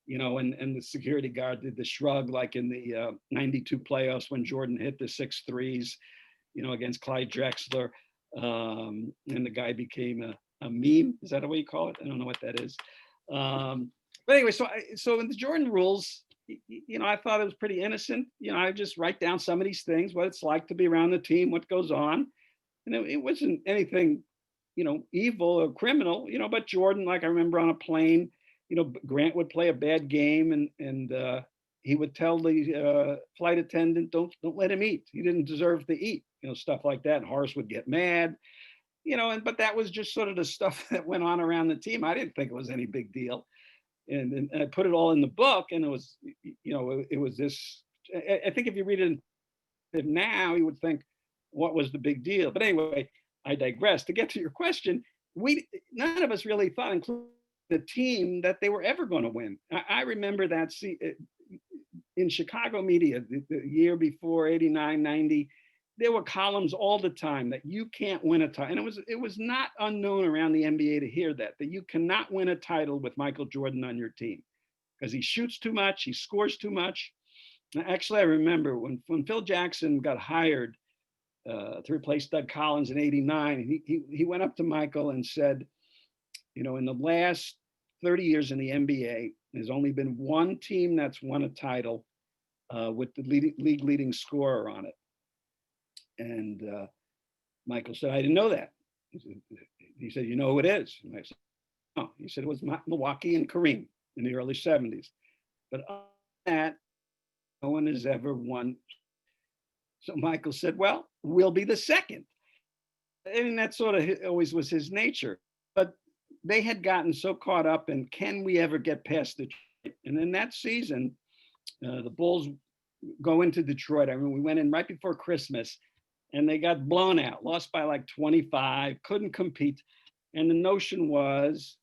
Speaker 2: and the security guard did the shrug like in the 92 playoffs when Jordan hit the 6 threes, against Clyde Drexler. And the guy became a meme. Is that what you call it? I don't know what that is. But anyway, so in the Jordan rules, I thought it was pretty innocent. I just write down some of these things, what it's like to be around the team, what goes on. And it wasn't anything, evil or criminal, but Jordan, like I remember on a plane, Grant would play a bad game and he would tell the flight attendant, don't let him eat. He didn't deserve to eat, stuff like that. And Horace would get mad, but that was just sort of the stuff that went on around the team. I didn't think it was any big deal. And I put it all in the book, and it was, it was this. I think if you read it now, you would think, what was the big deal? But anyway, I digress. To get to your question, none of us really thought, including the team, that they were ever going to win. I remember that in Chicago media the year before, 89, 90, there were columns all the time that you can't win a title. And it was not unknown around the NBA to hear that you cannot win a title with Michael Jordan on your team because he shoots too much, he scores too much. Actually, I remember when Phil Jackson got hired to replace Doug Collins in 89, he went up to Michael and said, in the last 30 years in the NBA, there's only been one team that's won a title with the league leading scorer on it. And Michael said, I didn't know that. He said, you know who it is? And I said, no. He said, it was Milwaukee and Kareem in the early 70s. But other than that, no one has ever won. So Michael said, well, we'll be the second. And that sort of always was his nature. But they had gotten so caught up in, can we ever get past Detroit? And in that season, the Bulls go into Detroit. I mean, we went in right before Christmas, and they got blown out, lost by like 25, couldn't compete. And the notion was,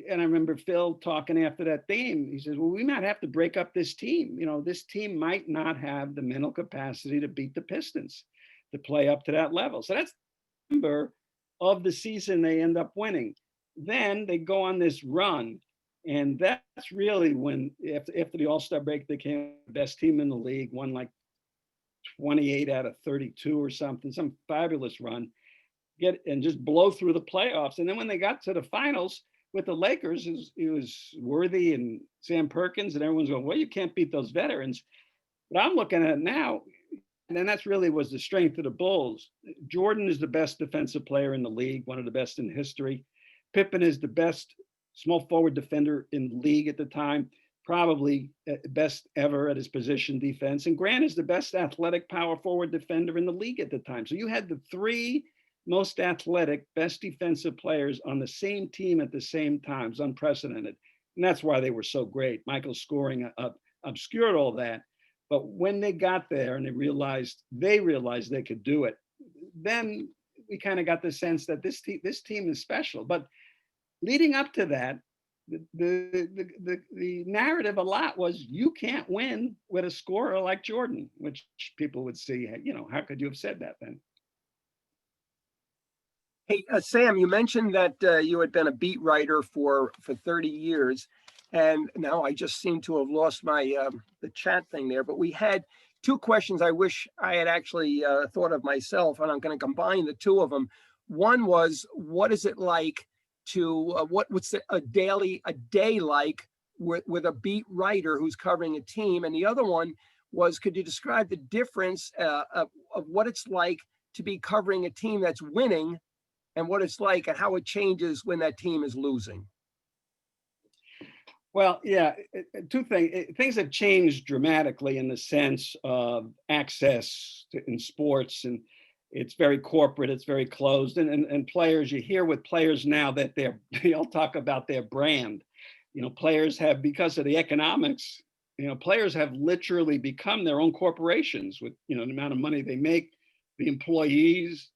Speaker 2: and I remember Phil talking after that game, he says, well, we might have to break up this team. This team might not have the mental capacity to beat the Pistons, to play up to that level. So that's the number of the season they end up winning. Then they go on this run. And that's really when, after the All-Star break, they became the best team in the league, won like 28 out of 32 or something, some fabulous run, and just blow through the playoffs. And then when they got to the finals with the Lakers, it was Worthy and Sam Perkins, and everyone's going, well, you can't beat those veterans. But I'm looking at it now, and then that's really was the strength of the Bulls. Jordan is the best defensive player in the league, one of the best in history. Pippen is the best small forward defender in the league at the time, probably best ever at his position, defense. And Grant is the best athletic power forward defender in the league at the time. So you had the three most athletic, best defensive players on the same team at the same time. It's unprecedented. And that's why they were so great. Michael's scoring obscured all that. But when they got there and they realized they could do it, then we kind of got the sense that this team is special. But leading up to that, the narrative a lot was you can't win with a scorer like Jordan, which people would see, how could you have said that then?
Speaker 1: Hey, Sam, you mentioned that you had been a beat writer for 30 years, and now I just seem to have lost my the chat thing there. But we had two questions I wish I had actually thought of myself, and I'm going to combine the two of them. One was, what is it like to what's a day like with a beat writer who's covering a team? And the other one was, could you describe the difference of what it's like to be covering a team that's winning, and what it's like and how it changes when that team is losing?
Speaker 2: Well, yeah, two things. Things have changed dramatically in the sense of access in sports, and it's very corporate, it's very closed. And players, you hear with players now that they all talk about their brand. Players have, because of the economics, players have literally become their own corporations with, the amount of money they make, the employees.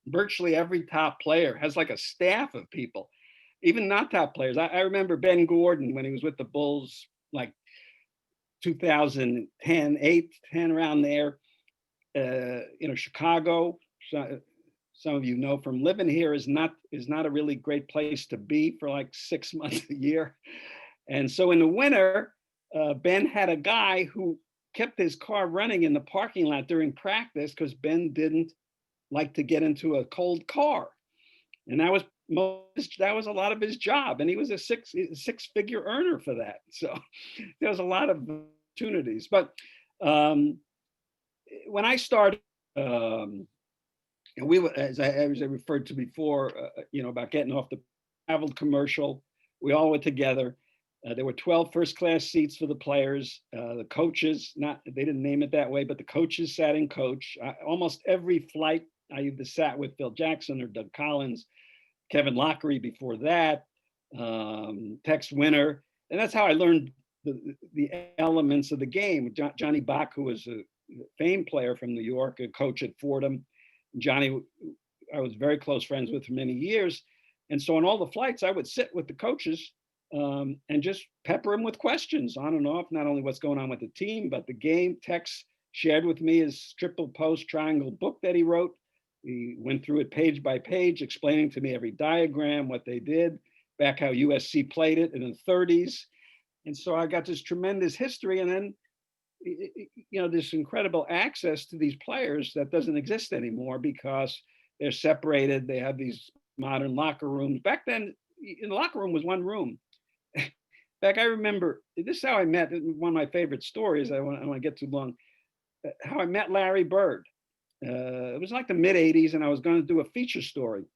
Speaker 2: Virtually every top player has like a staff of people, even not top players. I remember Ben Gordon when he was with the Bulls, like 2010, 8, 10, around there. Chicago, some of you know from living here, is not a really great place to be for like 6 months a year. And so in the winter, Ben had a guy who kept his car running in the parking lot during practice because Ben didn't like to get into a cold car, and that was a lot of his job, and he was a six-figure earner for that. So there was a lot of opportunities. But when I started, and we were, as I referred to before, about getting off the traveled commercial, we all were together. There were 12 first-class seats for the players. The coaches, they didn't name it that way, but the coaches sat in coach. Almost every flight, I either sat with Phil Jackson or Doug Collins, Kevin Lockery before that, Tex Winter. And that's how I learned the elements of the game. Johnny Bach, who was a famed player from New York, a coach at Fordham. Johnny, I was very close friends with for many years. And so on all the flights, I would sit with the coaches and just pepper him with questions on and off, not only what's going on with the team, but the game. Tex shared with me his triple post triangle book that he wrote. He went through it page by page, explaining to me every diagram, what they did, back how USC played it in the 30s. And so I got this tremendous history, and then, this incredible access to these players that doesn't exist anymore because they're separated. They have these modern locker rooms. Back then, in the locker room was one room. I remember, this is how I met, one of my favorite stories, I want to get too long, how I met Larry Bird. It was like the mid 80s, and I was going to do a feature story.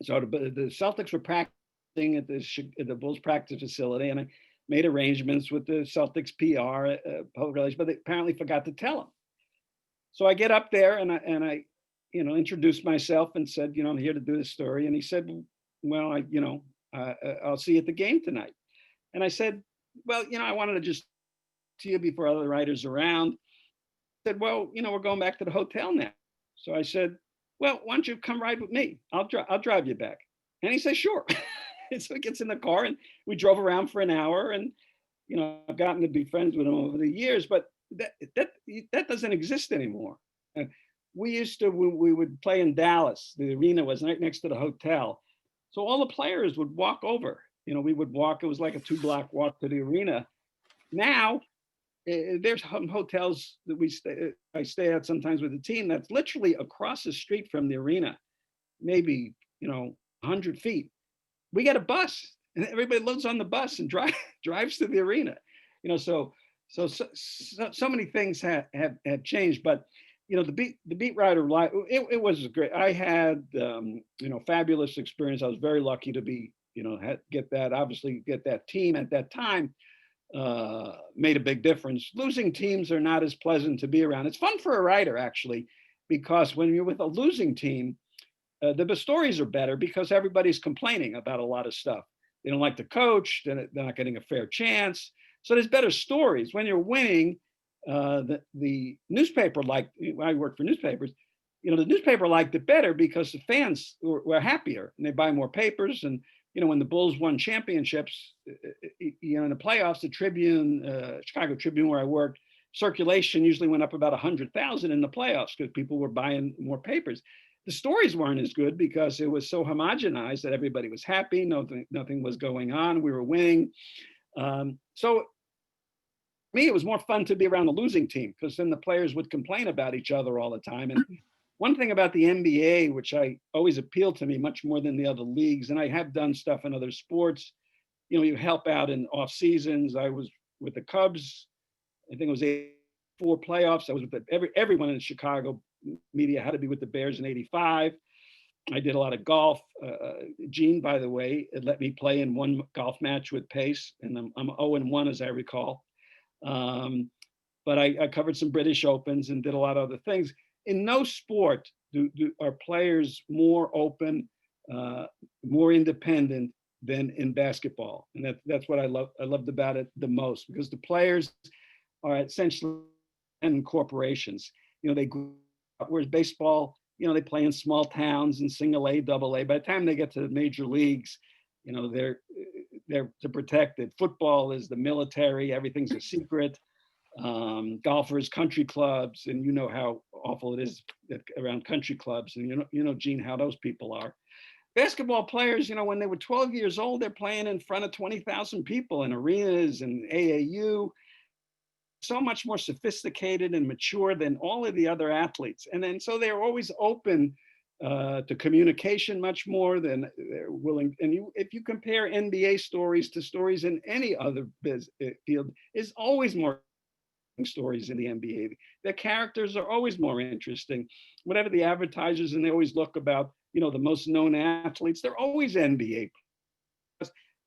Speaker 2: So the Celtics were practicing at the Bulls practice facility, and I made arrangements with the Celtics PR, public relations, but they apparently forgot to tell him. So I get up there and I introduced myself and said, I'm here to do this story. And he said, well, I'll see you at the game tonight. And I said, well, I wanted to just see you before other writers around. I said, well, we're going back to the hotel now. So I said, well, why don't you come ride with me? I'll drive you back. And he said, sure. And so he gets in the car and we drove around for an hour, and, I've gotten to be friends with him over the years, but that doesn't exist anymore. We would play in Dallas. The arena was right next to the hotel. So all the players would walk over. We would walk. It was like a 2-block walk to the arena. Now, there's some hotels that I stay at sometimes with the team that's literally across the street from the arena, maybe 100 feet. We get a bus, and everybody loads on the bus and drives to the arena. So many things have changed, but the beat writer life, it was great. I had fabulous experience. I was very lucky to be get that team at that time. Made a big difference. Losing teams are not as pleasant to be around. It's fun for a writer, actually, because when you're with a losing team, the stories are better because everybody's complaining about a lot of stuff. They don't like the coach, they're not getting a fair chance. So there's better stories. When you're winning, the newspaper, I work for newspapers, the newspaper liked it better because the fans were happier and they buy more papers. And when the Bulls won championships, in the playoffs, the Tribune, Chicago Tribune, where I worked, circulation usually went up about 100,000 in the playoffs because people were buying more papers. The stories weren't as good because it was so homogenized that everybody was happy, nothing was going on, we were winning. So me, it was more fun to be around the losing team because then the players would complain about each other all the time. And one thing about the NBA, which I always appealed to me much more than the other leagues, and I have done stuff in other sports, you help out in off seasons. I was with the Cubs. I think it was 84 playoffs. I was with everyone in Chicago media had to be with the Bears in 85. I did a lot of golf. Gene, by the way, it let me play in one golf match with Pace, and I'm 0-1 as I recall. But I covered some British Opens and did a lot of other things. In no sport are players more open, more independent than in basketball, and that's what I loved about it the most, because the players are essentially corporations. They grew up, whereas baseball, they play in small towns and single A, double A. By the time they get to the major leagues, they're protected. Football is the military; everything's a secret. Golfers, country clubs, and how awful it is around country clubs, and Gene, how those people are. Basketball players, when they were 12 years old, they're playing in front of 20,000 people in arenas and AAU. So much more sophisticated and mature than all of the other athletes. And then so they're always open to communication much more than they're willing. And if you compare NBA stories to stories in any other field, is always more stories in the NBA. The characters are always more interesting. Whatever the advertisers, and they always look about, the most known athletes, they're always NBA.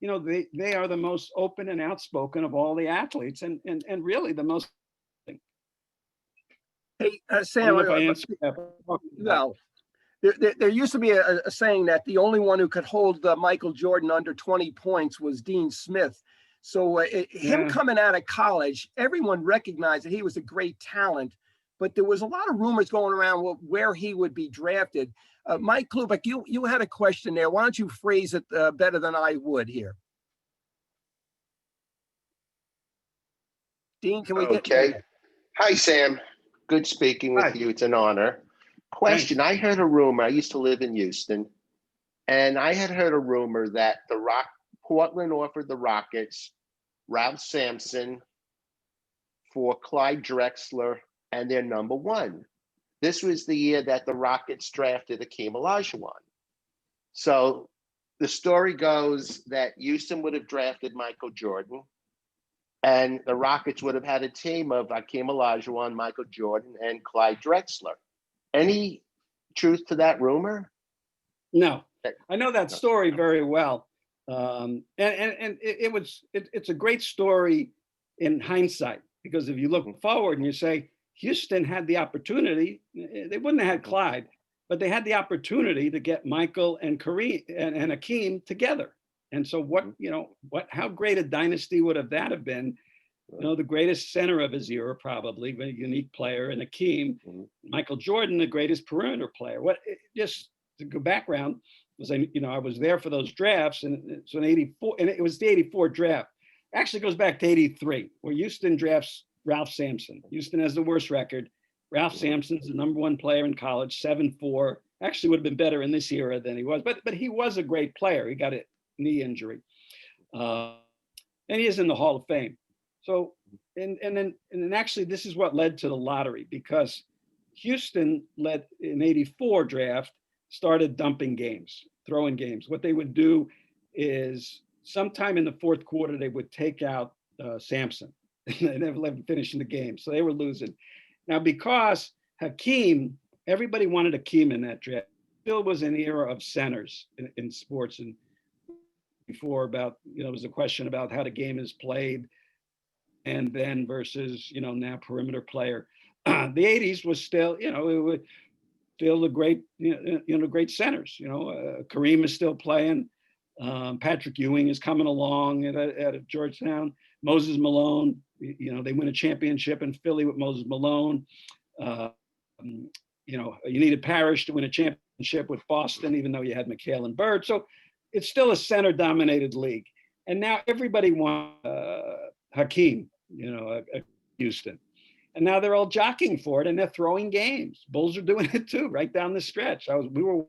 Speaker 2: they are the most open and outspoken of all the athletes, and really the most.
Speaker 1: Hey,
Speaker 2: I
Speaker 1: Sam,
Speaker 2: don't know if I answered that.
Speaker 1: well, there used to be a saying that the only one who could hold Michael Jordan under 20 points was Dean Smith. So him coming out of college, everyone recognized that he was a great talent, but there was a lot of rumors going around where he would be drafted. Mike Klubak, you had a question there. Why don't you phrase it better than I would here? Dean, can we get you?
Speaker 7: Okay. Hi, Sam. Good speaking with
Speaker 2: Hi.
Speaker 7: you. It's an honor. Question.
Speaker 2: Thanks.
Speaker 7: I heard a rumor. I used to live in Houston, and I had heard a rumor that Portland offered the Rockets Ralph Sampson for Clyde Drexler and their number one. This was the year that the Rockets drafted Hakeem Olajuwon. So the story goes that Houston would have drafted Michael Jordan, and the Rockets would have had a team of Hakeem Olajuwon, Michael Jordan, and Clyde Drexler. Any truth to that rumor?
Speaker 2: No, I know that story very well. And it's a great story in hindsight, because if you look forward and you say, Houston had the opportunity, they wouldn't have had Clyde, but they had the opportunity to get Michael and Kareem and Hakeem together. And so how great a dynasty would that have been? The greatest center of his era, probably, a unique player, and Hakeem, Michael Jordan, the greatest perimeter player. Just to go background, was I was there for those drafts, and so in '84, and it was the '84 draft. Actually goes back to '83, where Houston drafts Ralph Sampson. Houston has the worst record. Ralph Sampson's the number one player in college, 7'4". Actually would have been better in this era than he was, but he was a great player. He got a knee injury. And he is in the Hall of Fame. So, and then actually this is what led to the lottery, because Houston led in '84 draft, started dumping games, throwing games. What they would do is sometime in the fourth quarter, they would take out Sampson. They never let him finish in the game. So they were losing. Now, because Hakeem, everybody wanted Hakeem in that draft. Still was an era of centers in sports. And before about, it was a question about how the game is played, and then versus, now perimeter player. The '80s was still, it was still the great, great centers. Kareem is still playing. Patrick Ewing is coming along out of Georgetown. Moses Malone, they win a championship in Philly with Moses Malone. You needed Parrish to win a championship with Boston, even though you had McHale and Bird. So it's still a center-dominated league. And now everybody wants Hakeem, Houston. And now they're all jockeying for it, and they're throwing games. Bulls are doing it too, right down the stretch. We were.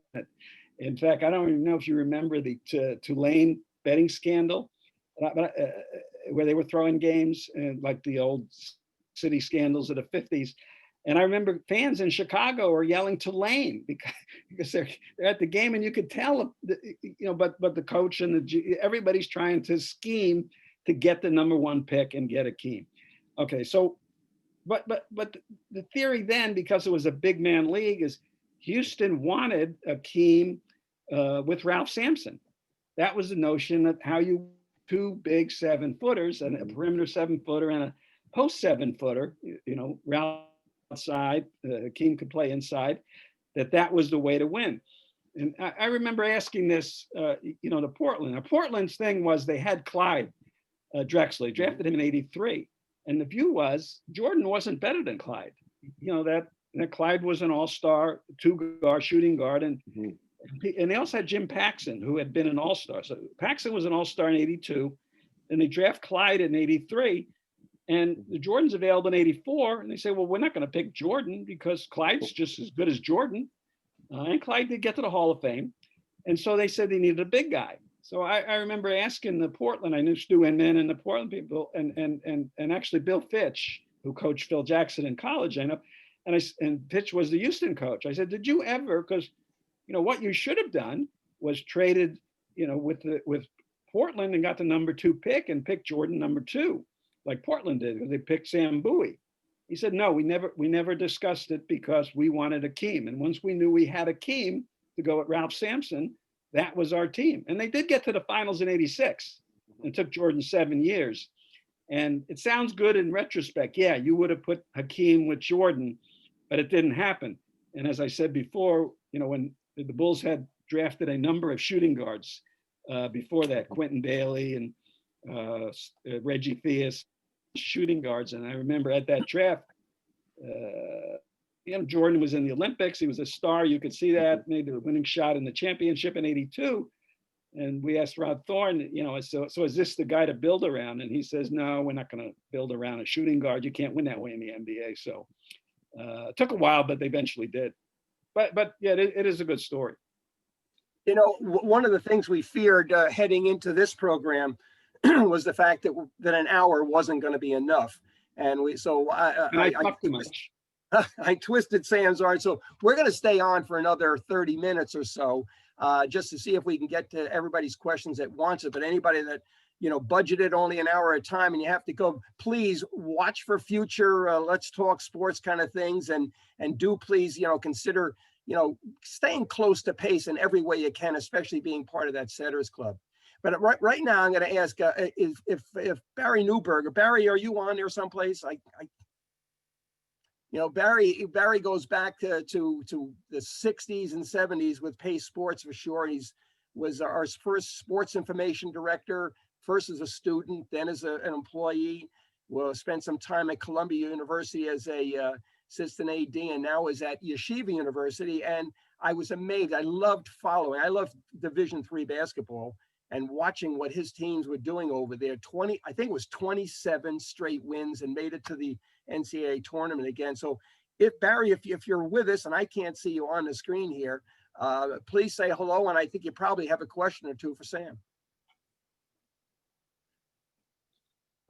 Speaker 2: In fact, I don't even know if you remember the Tulane betting scandal, where they were throwing games, and like the old city scandals of the '50s. And I remember fans in Chicago were yelling Tulane because they're at the game, and you could tell, but the coach and everybody's trying to scheme to get the number one pick and get Hakeem. Okay, so, but the theory then, because it was a big man league, is Houston wanted Hakeem with Ralph Sampson. That was the notion of how you two big 7-footers, and a perimeter 7-footer and a post 7-footer, Ralph outside, Hakeem could play inside, that was the way to win. And I remember asking this, to Portland. Now, Portland's thing was they had Clyde Drexler, drafted him in '83. And the view was Jordan wasn't better than Clyde. That Clyde was an all-star, two-guard, shooting guard. And they also had Jim Paxson, who had been an all-star. So Paxson was an all-star in '82. And they draft Clyde in '83. And the Jordan's available in '84. And they say, well, we're not going to pick Jordan because Clyde's just as good as Jordan. And Clyde did get to the Hall of Fame. And so they said they needed a big guy. So I remember asking the Portland, I knew Stu Inman and the Portland people, and actually Bill Fitch, who coached Phil Jackson in college, I know, and Fitch was the Houston coach. I said, did you ever, because what you should have done was traded, with Portland and got the number 2 pick and picked Jordan number 2, like Portland did, because they picked Sam Bowie. He said, no, we never discussed it because we wanted Hakeem. And once we knew we had Hakeem to go at Ralph Sampson, that was our team. And they did get to the finals in 86. It took Jordan 7 years. And it sounds good in retrospect. Yeah, you would have put Hakeem with Jordan, but it didn't happen. And as I said before, when the Bulls had drafted a number of shooting guards before that, Quentin Bailey and Reggie Theus, shooting guards. And I remember at that draft, Jordan was in the Olympics. He was a star. You could see that, made the winning shot in the championship in 82. And we asked Rod Thorne, so is this the guy to build around? And he says, no, we're not going to build around a shooting guard. You can't win that way in the NBA. So it took a while, but they eventually did. But yeah, it is a good story.
Speaker 1: One of the things we feared heading into this program was the fact that an hour wasn't going to be enough. And I
Speaker 2: talked too much.
Speaker 1: I twisted Sam's arm. So we're going to stay on for another 30 minutes or so, just to see if we can get to everybody's questions that wants it. But anybody that, budgeted only an hour at a time and you have to go, please watch for future Let's Talk Sports kind of things. And do please, consider, staying close to pace in every way you can, especially being part of that Setters Club. But right now, I'm going to ask if Barry Newberger. Barry, are you on there someplace? Barry goes back to the 60s and 70s with Pace Sports for sure. He was our first sports information director, first as a student, then as an employee. Spent some time at Columbia University as a assistant AD, and now is at Yeshiva University. And I was amazed. I loved following. I loved Division III basketball and watching what his teams were doing over there. I think it was 27 straight wins and made it to the NCAA tournament again. So if Barry, if you're with us, and I can't see you on the screen here, please say hello. And I think you probably have a question or two for Sam.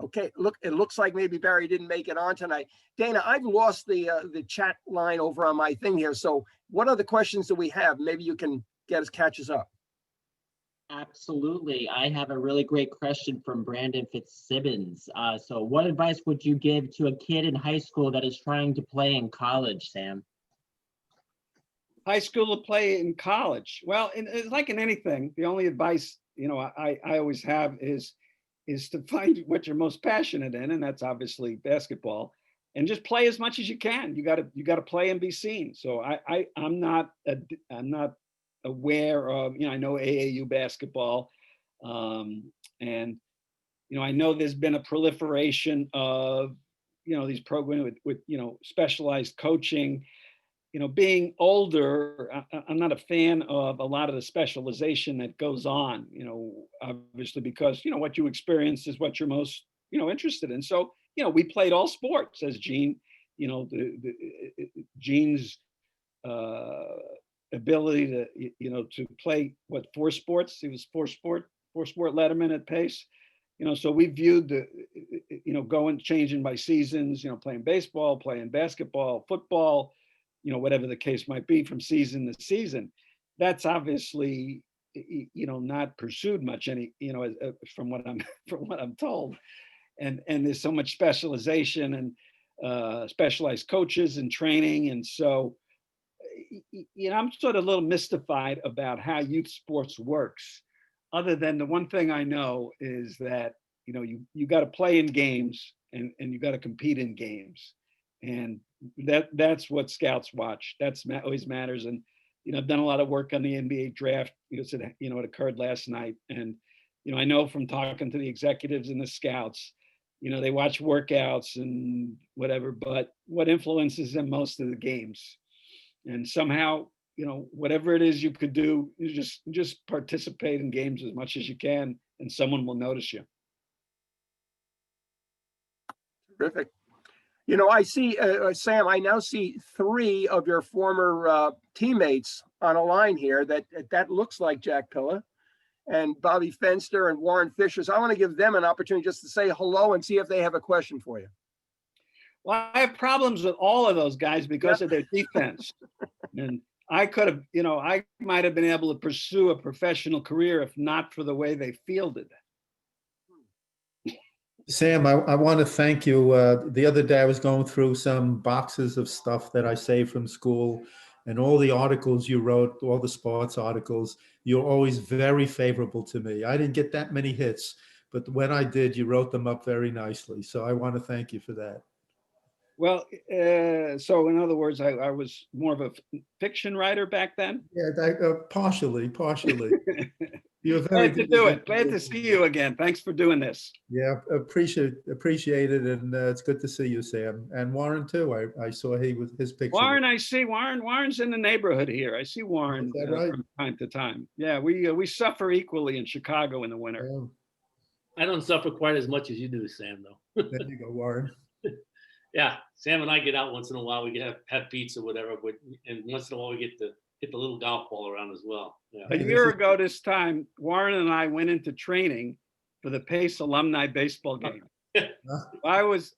Speaker 1: Okay, it looks like maybe Barry didn't make it on tonight. Dana, I've lost the chat line over on my thing here. So what other questions do we have? Maybe you can catch us up.
Speaker 8: Absolutely. I have a really great question from Brandon Fitzsimmons. So what advice would you give to a kid in high school that is trying to play in college, Sam?
Speaker 2: High school to play in college. Well, it's like in anything, the only advice, I always have is to find what you're most passionate in. And that's obviously basketball, and just play as much as you can. You got to play and be seen. So I'm not aware of, I know AAU basketball, and I know there's been a proliferation of these programs with specialized coaching. Being older, I'm not a fan of a lot of the specialization that goes on, obviously, because what you experience is what you're most interested in. So we played all sports, as Gene, Gene's ability to play four sports. He was four sport letterman at Pace. So we viewed the changing by seasons, playing baseball, playing basketball, football, whatever the case might be from season to season. That's obviously not pursued much from what I'm told. And there's so much specialization and specialized coaches and training. And so I'm sort of a little mystified about how youth sports works, other than the one thing I know is that, you got to play in games and you got to compete in games. And that's what scouts watch. That's always matters. And, I've done a lot of work on the NBA draft, because it occurred last night. And, I know from talking to the executives and the scouts, they watch workouts and whatever, but what influences them most of the games. And somehow, whatever it is you could do, you just participate in games as much as you can, and someone will notice you.
Speaker 1: Terrific. I see, Sam, I now see 3 of your former teammates on a line here that looks like Jack Pilla and Bobby Fenster and Warren Fisher. So I want to give them an opportunity just to say hello and see if they have a question for you.
Speaker 2: Well, I have problems with all of those guys because of their defense. And I could have, I might have been able to pursue a professional career if not for the way they fielded.
Speaker 9: Sam, I want to thank you. The other day I was going through some boxes of stuff that I saved from school, and all the articles you wrote, all the sports articles, you're always very favorable to me. I didn't get that many hits, but when I did, you wrote them up very nicely. So I want to thank you for that.
Speaker 2: Well, so in other words, I was more of a fiction writer back then.
Speaker 9: Yeah, partially. You're very
Speaker 2: Glad to
Speaker 9: good.
Speaker 2: do it. Glad to see you again. Thanks for doing this.
Speaker 9: Yeah, appreciate it, and it's good to see you, Sam, and Warren too. I saw he with his picture.
Speaker 2: Warren, I see Warren. Warren's in the neighborhood here. I see Warren
Speaker 9: Is that right?
Speaker 2: from time to time. Yeah, we suffer equally in Chicago in the winter.
Speaker 9: Oh,
Speaker 10: I don't suffer quite as much as you do, Sam, though.
Speaker 9: there you go, Warren.
Speaker 10: Yeah, Sam and I get out once in a while. We get have pizza or whatever, but and once in a while we get to hit the little golf ball around as well. Yeah.
Speaker 2: A year ago this time, Warren and I went into training for the Pace alumni baseball game. I was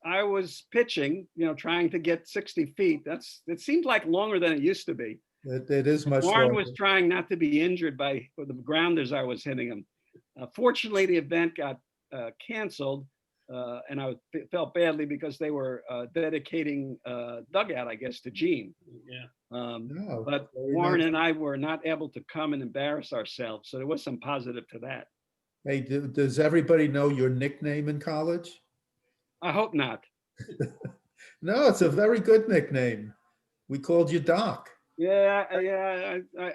Speaker 2: pitching, trying to get 60 feet. It seemed like longer than it used to be.
Speaker 9: It is much
Speaker 2: Warren
Speaker 9: longer.
Speaker 2: was trying not to be injured by the grounders I was hitting him. Fortunately, the event got canceled, and I felt badly because they were dedicating dugout, I guess, to Gene.
Speaker 10: Yeah.
Speaker 9: No,
Speaker 2: But
Speaker 9: very
Speaker 2: Warren
Speaker 9: nice.
Speaker 2: and I were not able to come and embarrass ourselves, so there was some positive to that.
Speaker 9: Hey, does everybody know your nickname in college?
Speaker 2: I hope not.
Speaker 9: No, it's a very good nickname. We called you Doc.
Speaker 2: Yeah,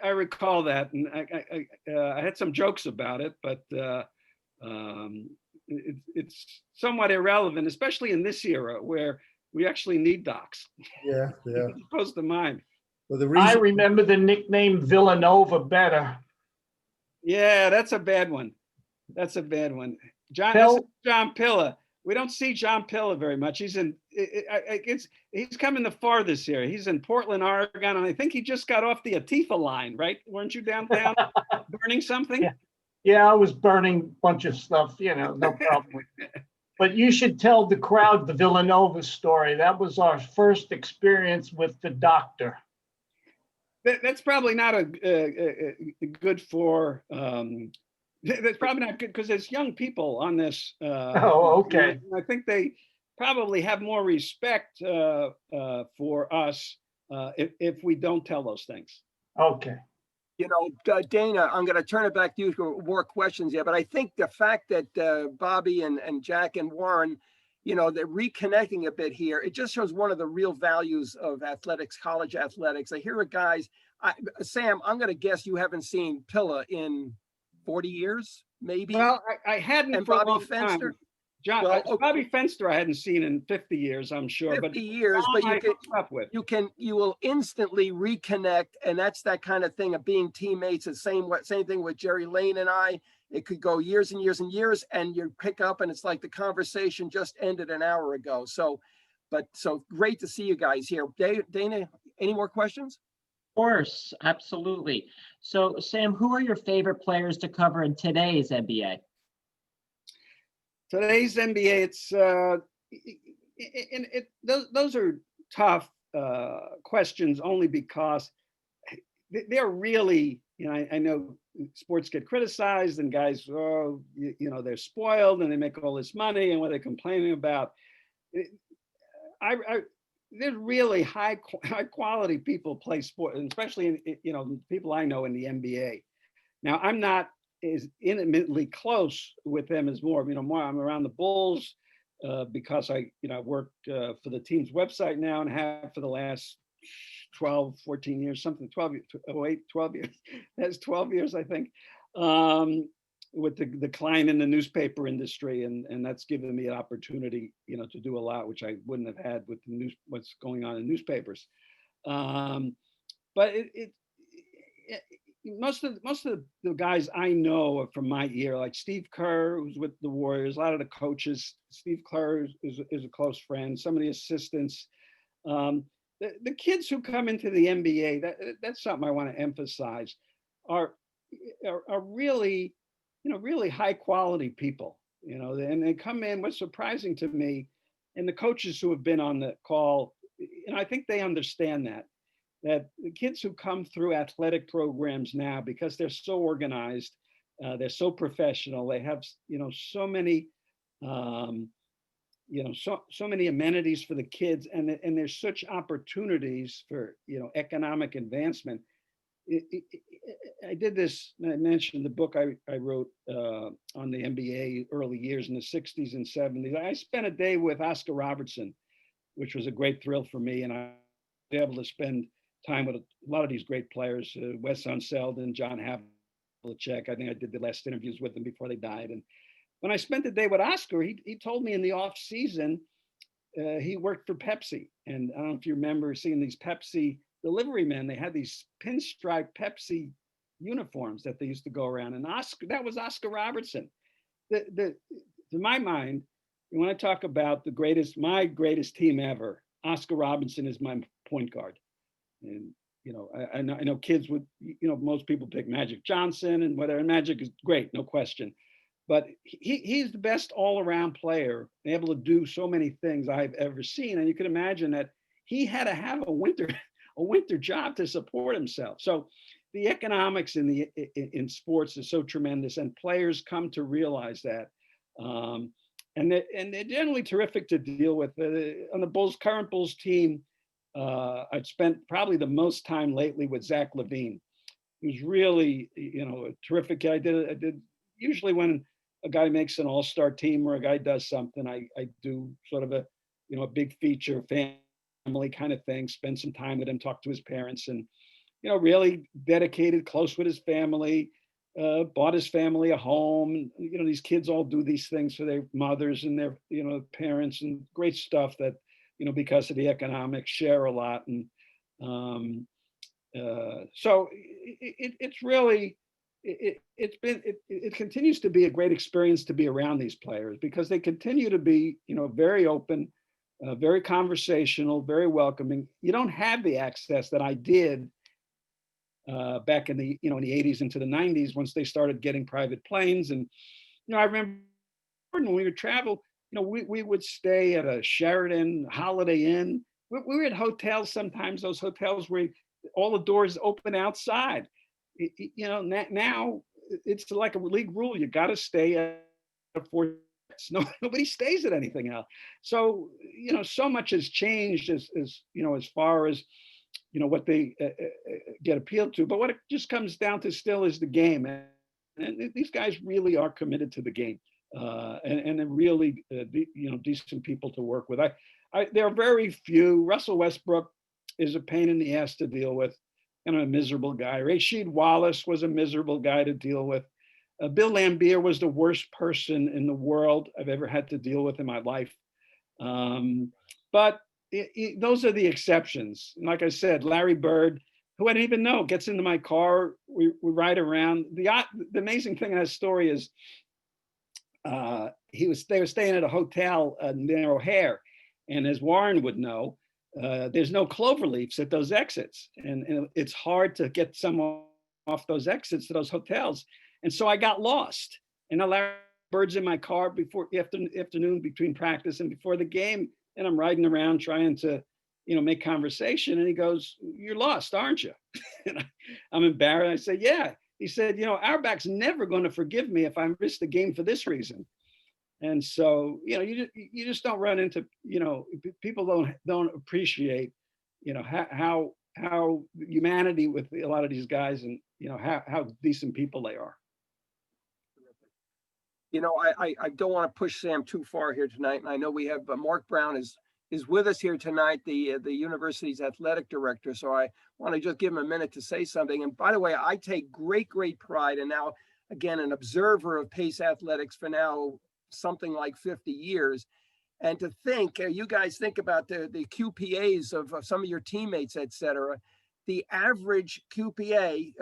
Speaker 2: I recall that, and I had some jokes about it, but it's somewhat irrelevant, especially in this era where we actually need docs
Speaker 9: Yeah.
Speaker 2: as opposed to mine.
Speaker 9: Well, the
Speaker 11: I
Speaker 9: reason
Speaker 11: remember the nickname Villanova better.
Speaker 2: Yeah, that's a bad one. That's a bad one. John,
Speaker 11: Pill?
Speaker 2: this is John Pilla. We don't see John Pilla very much. He's coming the farthest here. He's in Portland, Oregon, and I think he just got off the Atifa line, right? Weren't you downtown burning something?
Speaker 11: Yeah. Yeah, I was burning a bunch of stuff, no problem with it. But you should tell the crowd the Villanova story. That was our first experience with the doctor.
Speaker 2: That's probably not a good for. That's probably not good because there's young people on this.
Speaker 11: Oh, okay.
Speaker 2: I think they probably have more respect for us if we don't tell those things.
Speaker 11: Okay.
Speaker 1: Dana, I'm going to turn it back to you for more questions here, but I think the fact that Bobby and Jack and Warren, they're reconnecting a bit here. It just shows one of the real values of athletics, college athletics. I hear it, guys. Sam, I'm going to guess you haven't seen Pilla in 40 years, maybe.
Speaker 2: Well, I hadn't
Speaker 1: And
Speaker 2: for
Speaker 1: Bobby
Speaker 2: a long
Speaker 1: Fenster?
Speaker 2: time. John,
Speaker 1: Well, okay.
Speaker 2: Bobby Fenster, I hadn't seen in 50 years, I'm sure.
Speaker 1: 50
Speaker 2: but
Speaker 1: years,
Speaker 2: John
Speaker 1: but
Speaker 2: I hooked up with.
Speaker 1: you will instantly reconnect, and that's that kind of thing of being teammates. The same thing with Jerry Lane and I. It could go years and years and years, and you pick up, and it's like the conversation just ended an hour ago. So great to see you guys here. Dana, any more questions?
Speaker 8: Of course, absolutely. So, Sam, who are your favorite players to cover in today's NBA?
Speaker 2: Today's NBA, those are tough questions only because they're really, I know sports get criticized and guys, they're spoiled and they make all this money and what they're complaining about. There's really high quality people play sport, and especially people I know in the NBA. Now, I'm not as intimately close with them as more I'm around the Bulls because I work for the team's website now and have for the last 12, 14 years, 12 years. That's 12 years, I think, with the decline in the newspaper industry. And that's given me an opportunity, to do a lot, which I wouldn't have had with what's going on in newspapers. But most of the guys I know are from my year, like Steve Kerr, who's with the Warriors, a lot of the coaches. Steve Kerr is a close friend, some of the assistants. The kids who come into the NBA, that's something I want to emphasize, are really, really high quality people, and they come in. What's surprising to me, and the coaches who have been on the call, I think they understand that the kids who come through athletic programs now, because they're so organized, they're so professional, they have, so many so many amenities for the kids, and there's such opportunities for, economic advancement. I did this, I mentioned the book I wrote on the NBA early years in the 60s and 70s. I spent a day with Oscar Robertson, which was a great thrill for me. And I was able to spend time with a lot of these great players, Wes Unseld and John Havlicek. I think I did the last interviews with them before they died. And when I spent the day with Oscar, he told me in the off season, he worked for Pepsi. And I don't know if you remember seeing these Pepsi delivery men. They had these pinstripe Pepsi uniforms that they used to go around. And that was Oscar Robertson. To my mind, when I talk about my greatest team ever, Oscar Robertson is my point guard. And I know kids would, most people pick Magic Johnson and whatever. And Magic is great, no question. But he's the best all-around player, able to do so many things I've ever seen. And you can imagine that he had to have a winter job to support himself. So the economics in sports is so tremendous, and players come to realize that. And they're generally terrific to deal with. On the current Bulls team, I've spent probably the most time lately with Zach LaVine. He was really, a terrific guy. I did usually when a guy makes an all-star team or a guy does something, I do sort of a big feature family kind of thing, spend some time with him, talk to his parents, and, really dedicated, close with his family, bought his family a home. These kids all do these things for their mothers and their, parents, and great stuff that, because of the economics, share a lot. And so it's really, it continues to be a great experience to be around these players, because they continue to be, very open, very conversational, very welcoming. You don't have the access that I did back in the, in the 80s into the 90s, once they started getting private planes. And, I remember when we would travel, we would stay at a Sheraton Holiday Inn. We were at hotels sometimes, those hotels where all the doors open outside. Now it's like a league rule. You got to stay at a four. Nobody stays at anything else. So, so much has changed as far as, what they get appealed to. But what it just comes down to still is the game. And these guys really are committed to the game. And they're really, decent people to work with. There are very few. Russell Westbrook is a pain in the ass to deal with, and a miserable guy. Rasheed Wallace was a miserable guy to deal with. Bill Laimbeer was the worst person in the world I've ever had to deal with in my life. But those are the exceptions. And like I said, Larry Bird, who I didn't even know, gets into my car. We ride around. The amazing thing in that story is they were staying at a hotel near O'Hare, and as Warren would know, there's no clover leaves at those exits, and it's hard to get someone off those exits to those hotels. And so I got lost. And Larry Bird's in my car before afternoon between practice and before the game, and I'm riding around trying to, make conversation. And he goes, "You're lost, aren't you?" And I'm embarrassed. I say, "Yeah." He said, "Auerbach's never going to forgive me if I miss the game for this reason." And so, you just don't run into, people don't appreciate, how humanity with a lot of these guys, and, how decent people they are.
Speaker 1: I don't want to push Sam too far here tonight. And I know we have Mark Brown is with us here tonight, the university's athletic director. So I want to just give him a minute to say something. And by the way, I take great pride, and now, again, an observer of Pace athletics for now something like 50 years. And to think, you guys think about the QPAs of some of your teammates, et cetera. The average QPA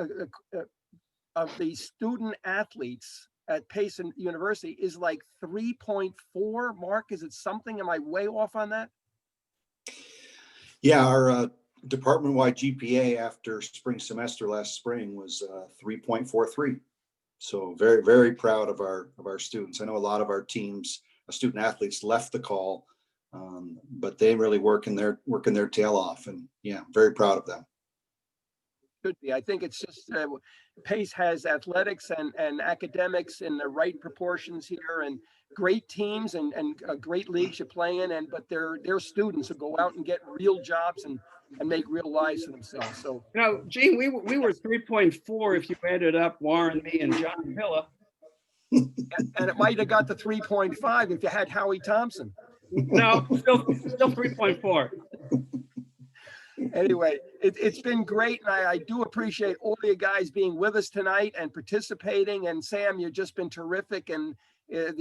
Speaker 1: of the student athletes at Pace University is like 3.4. Mark, is it something? Am I way off on that?
Speaker 12: Yeah, our department-wide GPA after spring semester last spring was 3.43. So very, very proud of our students. I know a lot of our teams, student athletes, left the call, but they really working their tail off, and yeah, very proud of them.
Speaker 1: should be. I think it's just Pace has athletics and academics in the right proportions here, and great teams and great leagues you play in. And but they're students who go out and get real jobs and make real lives for themselves. So
Speaker 2: You know, Gene, we were 3.4 if you added up Warren, me, and John Villa.
Speaker 1: and it might have got to 3.5 if you had Howie Thompson.
Speaker 2: No, still 3.4.
Speaker 1: Anyway, it's been great, and I do appreciate all you guys being with us tonight and participating. And Sam, you've just been terrific, and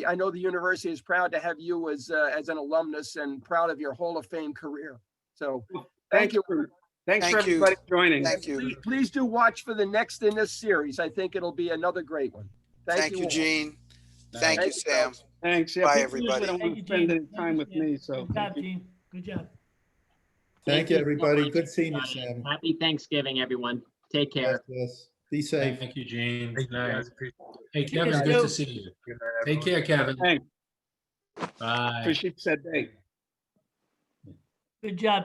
Speaker 1: I know the university is proud to have you as an alumnus and proud of your Hall of Fame career. So thank you.
Speaker 2: Thanks
Speaker 3: Thank
Speaker 2: for
Speaker 3: you.
Speaker 2: everybody joining.
Speaker 3: Thank you.
Speaker 1: Please do watch for the next in this series. I think it'll be another great one.
Speaker 3: Thank you,
Speaker 1: all.
Speaker 3: Gene. Thank you, Sam.
Speaker 2: Thanks. Yeah,
Speaker 3: Bye,
Speaker 2: people usually
Speaker 3: everybody.
Speaker 2: don't want to spend any time with me, so.
Speaker 13: Good job, Gene. Good job.
Speaker 9: Thank you, everybody. Good seeing you, Sam.
Speaker 8: Happy Thanksgiving, everyone. Take care.
Speaker 9: Yes. Be safe.
Speaker 4: Thank you, Gene. Good night. Hey,
Speaker 11: you,
Speaker 4: Kevin, good to see you.
Speaker 10: Good
Speaker 4: Take care, Kevin.
Speaker 2: Thanks.
Speaker 4: Bye.
Speaker 2: Appreciate that day.
Speaker 13: Good job,